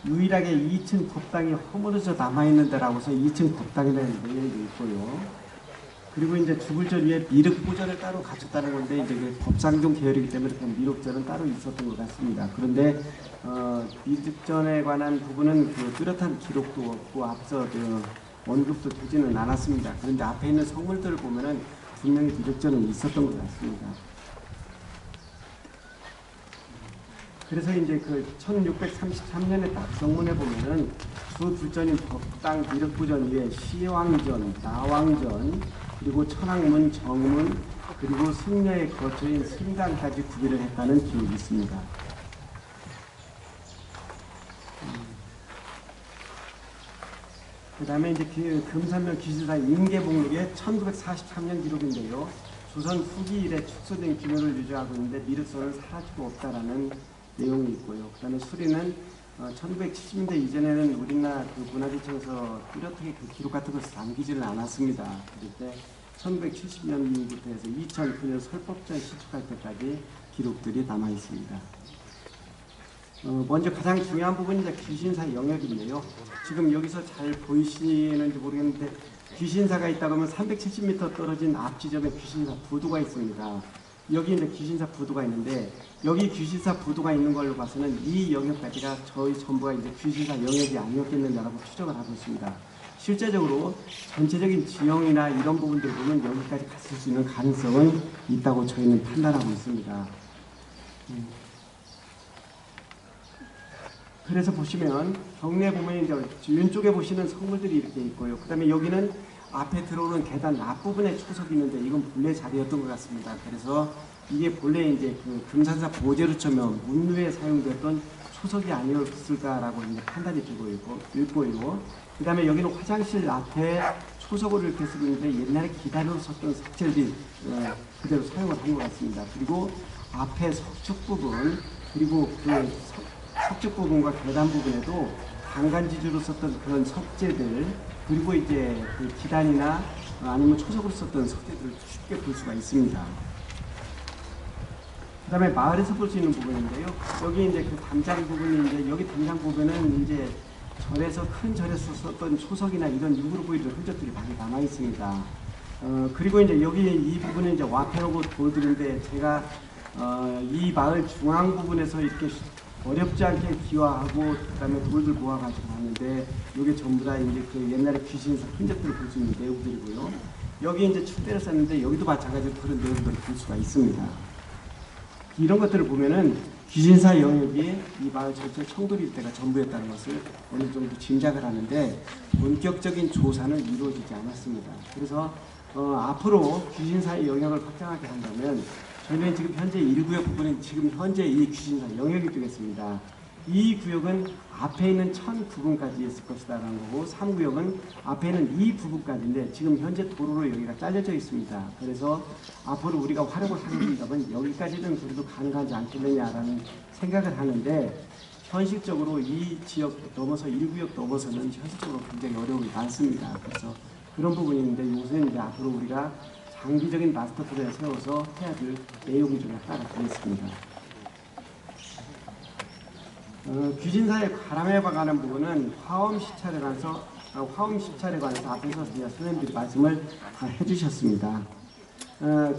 D: 유일하게 2층 법당이 허물어져 남아있는 데라고서 2층 법당이라는 내용도 있고요. 그리고 이제 죽을 절 위에 미륵보전을 따로 갖췄다는 건데 이제 그 법상종 계열이기 때문에 그 미륵전은 따로 있었던 것 같습니다. 그런데 미륵전에 관한 부분은 그 뚜렷한 기록도 없고 앞서 그 언급도 되지는 않았습니다. 그런데 앞에 있는 성물들을 보면은 분명히 누적점은 있었던 것 같습니다. 그래서 이제 그 1633년에 낙성문에 보면은 주 불전인 법당 미륵부전 위에 시왕전, 나왕전, 그리고 천왕문, 정문, 그리고 승려의 거처인 승당까지 구비를 했다는 기록이 있습니다. 그 다음에 이제 금산면 귀신사 임계복록의 1943년 기록인데요. 조선 후기 이래 축소된 기물을 유지하고 있는데 미륵선은 사라지고 없다라는 내용이 있고요. 그 다음에 수리는 1970년대 이전에는 우리나라 그 문화재청에서 뚜렷하게 그 기록 같은 것을 남기지는 않았습니다. 그때 1970년부터 해서 2009년 설법전 시축할 때까지 기록들이 남아 있습니다. 먼저 가장 중요한 부분이 이제 귀신사 영역인데요. 지금 여기서 잘 보이시는지 모르겠는데 귀신사가 있다고 하면 370m 떨어진 앞 지점에 귀신사 부두가 있습니다. 여기 이제 귀신사 부두가 있는데 여기 귀신사 부두가 있는 걸로 봐서는 이 영역까지가 저희 전부가 이제 귀신사 영역이 아니었겠느냐라고 추정을 하고 있습니다. 실제적으로 전체적인 지형이나 이런 부분들 보면 여기까지 갔을 수 있는 가능성은 있다고 저희는 판단하고 있습니다. 그래서 보시면 경내에 보면 이제 왼쪽에 보시는 성물들이 이렇게 있고요. 그 다음에 여기는 앞에 들어오는 계단 앞부분에 초석이 있는데 이건 본래 자리였던 것 같습니다. 그래서 이게 본래 이제 그 금산사 보제로 쳐면 문루에 사용됐던 초석이 아니었을까라고 이제 판단이 되고 있고요. 그 다음에 여기는 화장실 앞에 초석을 이렇게 쓰고 있는데 옛날에 기단으로 썼던 석재들이 그대로 사용을 한 것 같습니다. 그리고 앞에 석축 부분 그리고 그 석축 부분과 계단 부분에도 단간지주로 썼던 그런 석재들 그리고 이제 그 기단이나 아니면 초석으로 썼던 석재들을 쉽게 볼 수가 있습니다. 그 다음에 마을에서 볼 수 있는 부분인데요. 여기 이제 그 담장 부분인데 여기 담장 부분은 이제 절에서 큰 절에서 썼던 초석이나 이런 육으로 보이는 흔적들이 많이 남아 있습니다. 그리고 이제 여기 이 부분은 이제 와페하고 돌들인데 제가 이 마을 중앙 부분에서 이렇게 어렵지 않게 기와하고 그다음에 돌들 모아가지고 왔는데 이게 전부 다 이제 그 옛날에 귀신사 흔적들을 볼 수 있는 내용들이고요. 여기 이제 축대를 쌓는데 여기도 마찬가지로 그런 내용들을 볼 수가 있습니다. 이런 것들을 보면은 귀신사 영역이 이 마을 전체 청돌 일대가 전부였다는 것을 어느 정도 짐작을 하는데 본격적인 조사는 이루어지지 않았습니다. 그래서 앞으로 귀신사의 영역을 확장하게 한다면 저희는 지금 현재 1구역 부분은 지금 현재 이 귀신사 영역이 되겠습니다. 이 구역은 앞에 있는 1009분까지 있을 것이다라는 거고 3구역은 앞에 있는 이 부분까지인데 지금 현재 도로로 여기가 잘려져 있습니다. 그래서 앞으로 우리가 활용을 하게 된다면 여기까지는 그래도 가능하지 않겠느냐라는 생각을 하는데 현실적으로 이 지역 넘어서 1구역 넘어서는 현실적으로 굉장히 어려움이 많습니다. 그래서 그런 부분이 있는데 요새 이제 앞으로 우리가 장기적인 마스터 플랜을 세워서 해야 될 내용이 좀 따라가겠습니다. 귀신사의 가람에 관한 부분은 화엄 시찰에 관해서 앞에서 선생님들이 말씀을 다 해주셨습니다.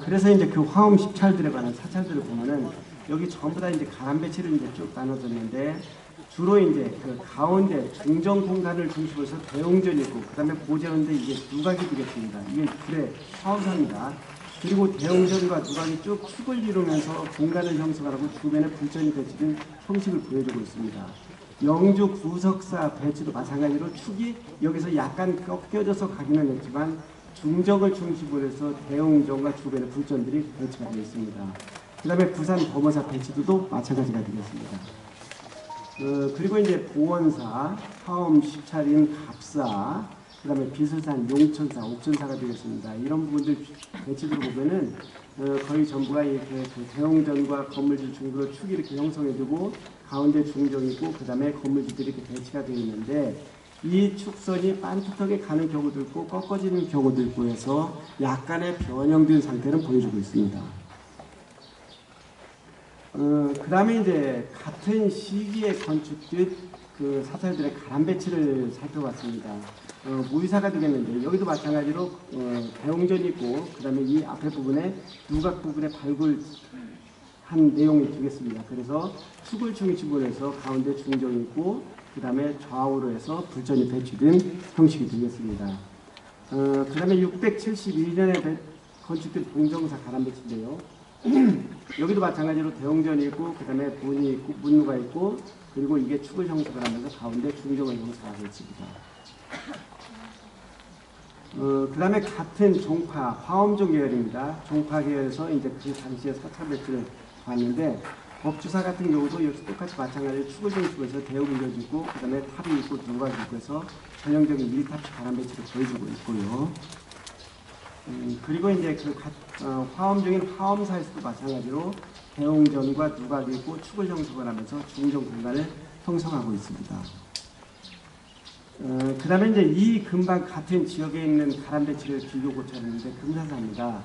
D: 그래서 이제 그 화엄 시찰들에 관한 사찰들을 보면은 여기 전부 다 이제 가람 배치를 이제 쭉 나눠졌는데 주로 이제 그 가운데 중정 공간을 중심으로 해서 대웅전이 있고 그다음에 보제인데 이게 누각이 되겠습니다. 이게 불의 화엄사입니다. 그리고 대웅전과 누각이 쭉 축을 이루면서 공간을 형성하고 주변에 불전이 배치된 형식을 보여주고 있습니다. 영주 구석사 배치도 마찬가지로 축이 여기서 약간 꺾여져서 가기는 했지만 중정을 중심으로 해서 대웅전과 주변의 불전들이 배치가 되어 있습니다. 그 다음에 부산 범어사 배치도도 마찬가지가 되겠습니다. 그리고 이제 보원사, 화엄 시찰인 갑사, 그 다음에 비설산, 용천사, 옥천사가 되겠습니다. 이런 부분들 배치들을 보면은 거의 전부가 이렇게 그 대웅전과 건물질 중으로 축이 이렇게 형성해두고 가운데 중정이 있고 그 다음에 건물질들이 이렇게 배치가 되어 있는데 이 축선이 반듯하게 가는 경우도 있고 꺾어지는 경우도 있고 해서 약간의 변형된 상태를 보여주고 있습니다. 그 다음에 이제 같은 시기에 건축된 그 사찰들의 가람 배치를 살펴봤습니다. 무의사가 되겠는데 여기도 마찬가지로 대웅전이 있고 그 다음에 이 앞에 부분에 누각 부분에 발굴한 내용이 되겠습니다. 그래서 축을 중심으로 해서 가운데 중정이 있고 그 다음에 좌우로 해서 불전이 배치된 형식이 되겠습니다. 그 다음에 671년에 건축들 동정사 가람배치인데요. 여기도 마찬가지로 대웅전이 있고 그다음에 문이 있고 문루가 있고 그리고 이게 축을 형성을 하면서 가운데 중정을 형성하고 있습니다. 그다음에 같은 종파 화엄종 계열입니다. 종파 계열에서 이제 그 당시에 사찰 배치를 봤는데 법주사 같은 경우도 역시 똑같이 마찬가지로 축을 중심으로 해서 대웅전이 있고 그다음에 탑이 있고 누가 있고 해서 전형적인 밀탑식 가람 배치를 보여주고 있고요. 그리고 이제 그 화엄종인 화엄사에서도 마찬가지로 대웅전과 누각이 있고 축을 형성을 하면서 중정 공간을 형성하고 있습니다. 그 다음에 이제 이 근방 같은 지역에 있는 가람배치를 비교 고찰했는데 금사사입니다.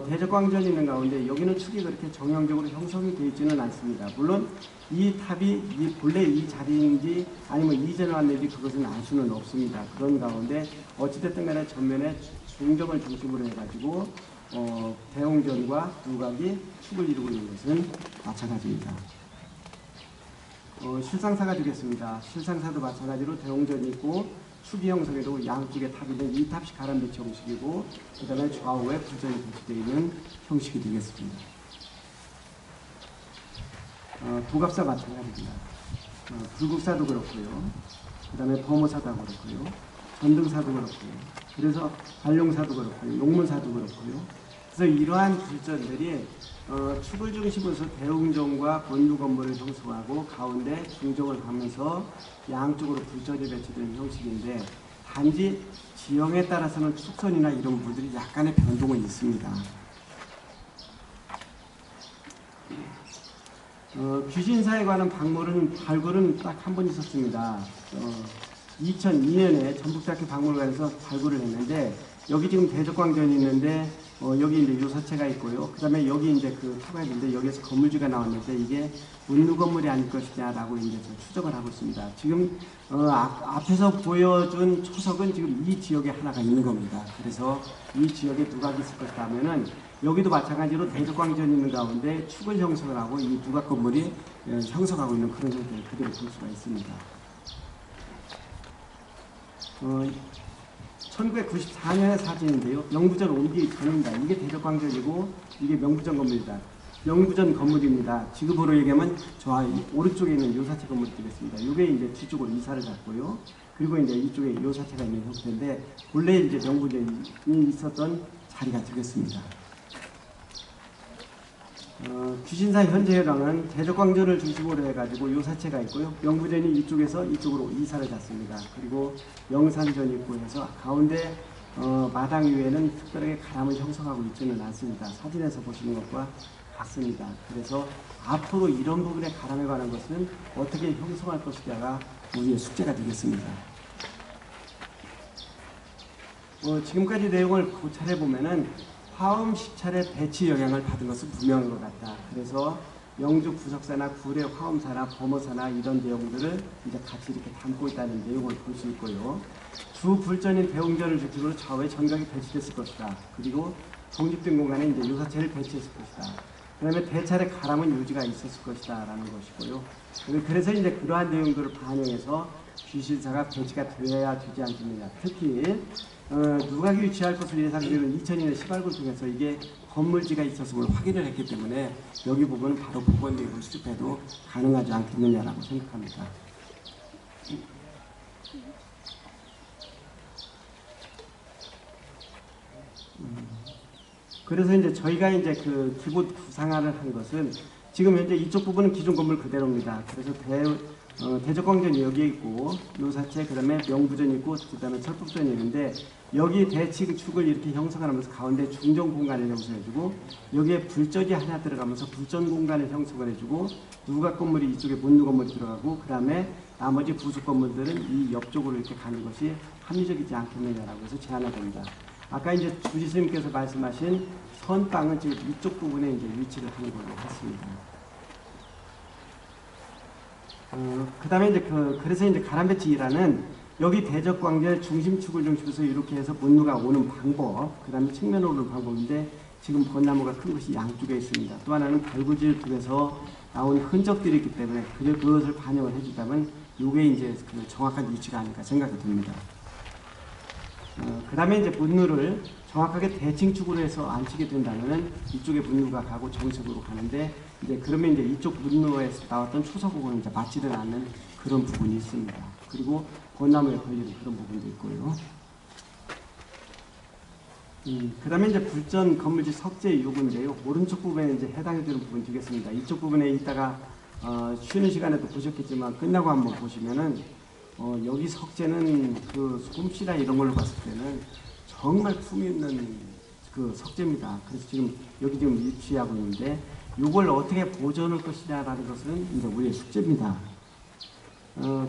D: 대적광전이 있는 가운데 여기는 축이 그렇게 정형적으로 형성이 되어 있지는 않습니다. 물론 이 탑이 본래 이 자리인지 아니면 이전에 왔는지 그것은 알 수는 없습니다. 그런 가운데 어찌됐든 간에 전면에 중정을 중심으로 해가지고 대웅전과 누각이 축을 이루고 있는 것은 마찬가지입니다. 실상사가 되겠습니다. 실상사도 마찬가지로 대웅전이 있고 축이 형성에도 양쪽에 탑이 있는 이탑식 가람배치 형식이고 그 다음에 좌우에 불전이 배치되어 있는 형식이 되겠습니다. 도갑사 마찬가지입니다. 불국사도 그렇고요. 그 다음에 범호사도 그렇고요. 전등사도 그렇고요. 그래서 관룡사도 그렇고요. 용문사도 그렇고요. 그래서 이러한 불전들이 축을 중심으로 해서 대웅전과 본루 건물을 형성하고 가운데 중정을 가면서 양쪽으로 불전이 배치되는 형식인데 단지 지형에 따라서는 축선이나 이런 부분들이 약간의 변동은 있습니다. 귀신사에 관한 발굴은 딱 한 번 있었습니다. 2002년에 전북대학교 박물관에서 발굴을 했는데 여기 지금 대적광전이 있는데 여기 이제 요사체가 있고요. 그 다음에 여기 이제 그 타가 있는데 여기에서 건물주가 나왔는데 이게 문루 건물이 아닐 것이냐라고 이제 추정을 하고 있습니다. 지금 앞에서 보여준 초석은 지금 이 지역에 하나가 있는 겁니다. 그래서 이 지역에 누각이 있을 것이다 하면은 여기도 마찬가지로 대적광전이 있는 가운데 축을 형성을 하고 이 누각 건물이 형성하고 있는 그런 형태를 그대로 볼 수가 있습니다. 1994년의 사진인데요. 명부전 옮기기 전입니다. 이게 대적광전이고 이게 명부전 건물입니다. 명부전 건물입니다. 지금으로 얘기하면 저 오른쪽에 있는 요사체 건물이 되겠습니다. 이게 이제 뒤쪽으로 이사를 갔고요. 그리고 이제 이쪽에 요사체가 있는 형태인데 본래 이제 명부전이 있었던 자리가 되겠습니다. 귀신사 현재 회당은 대적광전을 중심으로 해가지고 요사체가 있고요. 명부전이 이쪽에서 이쪽으로 이사를 갔습니다. 그리고 영산전이 있고 해서 가운데 마당 위에는 특별하게 가람을 형성하고 있지는 않습니다. 사진에서 보시는 것과 같습니다. 그래서 앞으로 이런 부분의 가람에 관한 것은 어떻게 형성할 것이냐가 우리의 숙제가 되겠습니다. 지금까지 내용을 고찰해 보면은 화엄 시찰의 배치 영향을 받은 것은 분명한 것 같다. 그래서 영주 부석사나 구례 화엄사나 범어사나 이런 내용들을 이제 같이 이렇게 담고 있다는 내용을 볼 수 있고요. 주 불전인 대웅전을 중심으로 좌우에 전각이 배치됐을 것이다. 그리고 독립된 공간에 이제 요사체를 배치했을 것이다. 그다음에 대차례 가람은 유지가 있었을 것이다라는 것이고요. 그래서 이제 그러한 내용들을 반영해서 귀신사가 배치가 되어야 되지 않겠느냐. 특히 누각이 위치할 것으로 예상되는 2002년 시발굴 통해서 이게 건물지가 있었음을 확인을 했기 때문에 여기 부분은 바로 복원 내용을 수집해도 가능하지 않겠느냐라고 생각합니다. 그래서 이제 저희가 이제 그 기본 구상안을 한 것은 지금 현재 이쪽 부분은 기존 건물 그대로입니다. 그래서 대적광전이 여기에 있고 요사체 그다음에 명부전이 있고 그다음에 철법전이 있는데 여기 대칭축을 이렇게 형성하면서 가운데 중정 공간을 형성해주고 여기에 불전이 하나 들어가면서 불전 공간을 형성을 해주고 누각 건물이 이쪽에 문루 건물이 들어가고 그다음에 나머지 부속 건물들은 이 옆쪽으로 이렇게 가는 것이 합리적이지 않겠느냐라고 해서 제안을 합니다. 아까 이제 주지스님께서 말씀하신 선방은 지금 이쪽 부분에 이제 위치를 하는 걸로 했습니다. 그 다음에 이제 그래서 이제 가람배치라는 여기 대적광전 중심축을 중심으로 이렇게 해서 문루가 오는 방법, 그 다음에 측면으로 오는 방법인데 지금 벚나무가 큰 것이 양쪽에 있습니다. 또 하나는 발굴지를 통해서 나온 흔적들이 있기 때문에 그것을 반영을 해주다면 이게 이제 그 정확한 위치가 아닐까 생각이 듭니다. 그 다음에 이제 분루를 정확하게 대칭축으로 해서 안 치게 된다면 이쪽에 분루가 가고 정석으로 가는데 이제 그러면 이제 이쪽 분루에서 나왔던 초석하고는 이제 맞지를 않는 그런 부분이 있습니다. 그리고 벚나무에 걸리는 그런 부분도 있고요. 그 다음에 이제 불전 건물지 석재 요구인데요. 오른쪽 부분에 이제 해당이 되는 부분 주겠습니다. 이쪽 부분에 있다가 쉬는 시간에도 보셨겠지만 끝나고 한번 보시면은 여기 석재는 그 솜씨나 이런 걸로 봤을 때는 정말 품위 있는 그 석재입니다. 그래서 지금 여기 지금 위치하고 있는데 이걸 어떻게 보존할 것이냐라는 것은 이제 우리의 숙제입니다.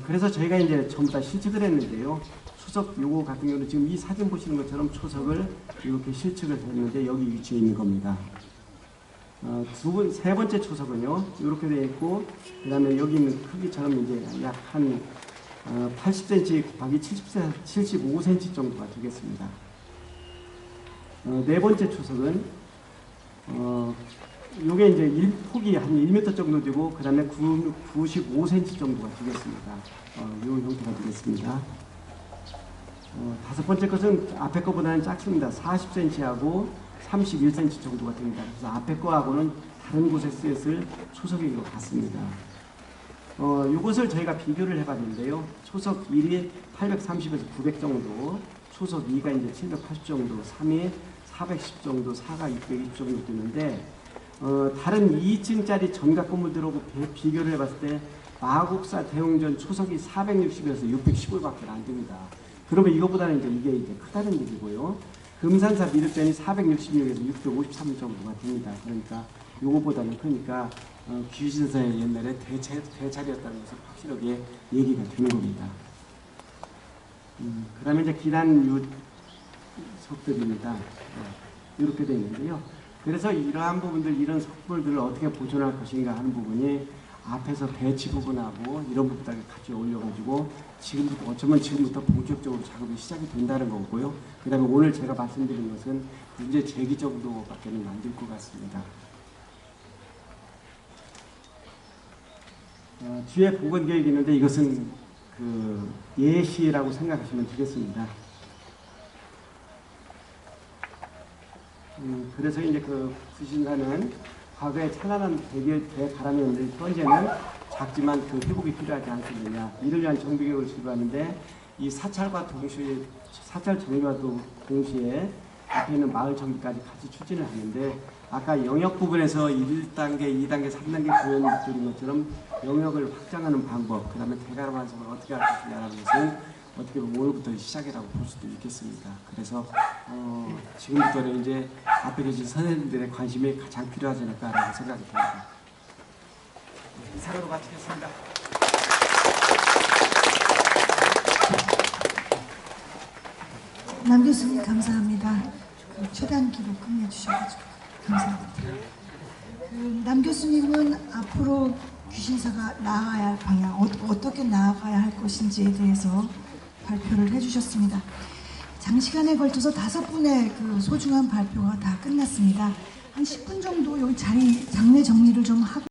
D: 그래서 저희가 이제 전부 다 실측을 했는데요. 초석 요거 같은 경우는 지금 이 사진 보시는 것처럼 초석을 이렇게 실측을 했는데 여기 위치해 있는 겁니다. 세 번째 초석은요, 이렇게 되어 있고, 그 다음에 여기 있는 크기처럼 이제 약 한 80cm 곱하기 75cm 정도가 되겠습니다. 네 번째 초석은, 요게 이제 폭이 한 1m 정도 되고, 그 다음에 95cm 정도가 되겠습니다. 요 형태가 되겠습니다. 다섯 번째 것은 앞에 거보다는 작습니다. 40cm하고 31cm 정도가 됩니다. 그래서 앞에 거하고는 다른 곳에 쓰였을 초석이 같습니다. 이것을 저희가 비교를 해봤는데요. 초석 1이 830에서 900 정도, 초석 2가 이제 780 정도, 3이 410 정도, 4가 620 정도 되는데, 다른 2층짜리 전각 건물들하고 비교를 해봤을 때 마곡사 대웅전 초석이 460에서 615밖에 안 됩니다. 그러면 이거보다는 이게 크다는 얘기고요. 금산사 미륵전이 466에서 653 정도가 됩니다. 그러니까 요거보다는 크니까 귀신사의 옛날에 대찰이었다는 것을 확실하게 얘기가 되는 겁니다. 그 다음에 이제 기단 석들입니다. 이렇게 되어 있는데요. 그래서 이러한 부분들, 이런 석불들을 어떻게 보존할 것인가 하는 부분이 앞에서 배치 부분하고 이런 부분까지 같이 올려가지고 지금부터 어쩌면 지금부터 본격적으로 작업이 시작이 된다는 거고요. 그 다음에 오늘 제가 말씀드린 것은 문제 제기 정도밖에는 안 될 것 같습니다. 뒤에 보건 계획이 있는데 이것은 그 예시라고 생각하시면 되겠습니다. 그래서 이제 그 부신사는 과거에 찬란한 대가람이었는데 현재는 작지만 그 회복이 필요하지 않겠느냐, 이를 위한 정비계획을 지도하는데 이 사찰과 동시에 사찰 정비와도 동시에 앞에 있는 마을 정비까지 같이 추진을 하는데 아까 영역 부분에서 1단계, 2단계, 3단계 구현드린 것처럼 영역을 확장하는 방법, 그 다음에 대가람 완성을 어떻게 할 것이냐라는 것은 어떻게 보면 오늘부터 시작이라고 볼 수도 있겠습니다. 그래서 지금부터는 이제 앞에 계신 선생님들의 관심이 가장 필요하지 않을까라고 생각이 듭니다. 이사로 마치겠습니다.
B: 남 교수님 감사합니다. 그 최단 기록 끝내주셔가지고 감사합니다. 남 교수님은 앞으로 귀신사가 나아가야 할 방향, 어떻게 나아가야 할 것인지에 대해서 발표를 해주셨습니다. 장시간에 걸쳐서 5분의 그 소중한 발표가 다 끝났습니다. 한 10분 정도 여기 자리 장례 정리를 좀 하고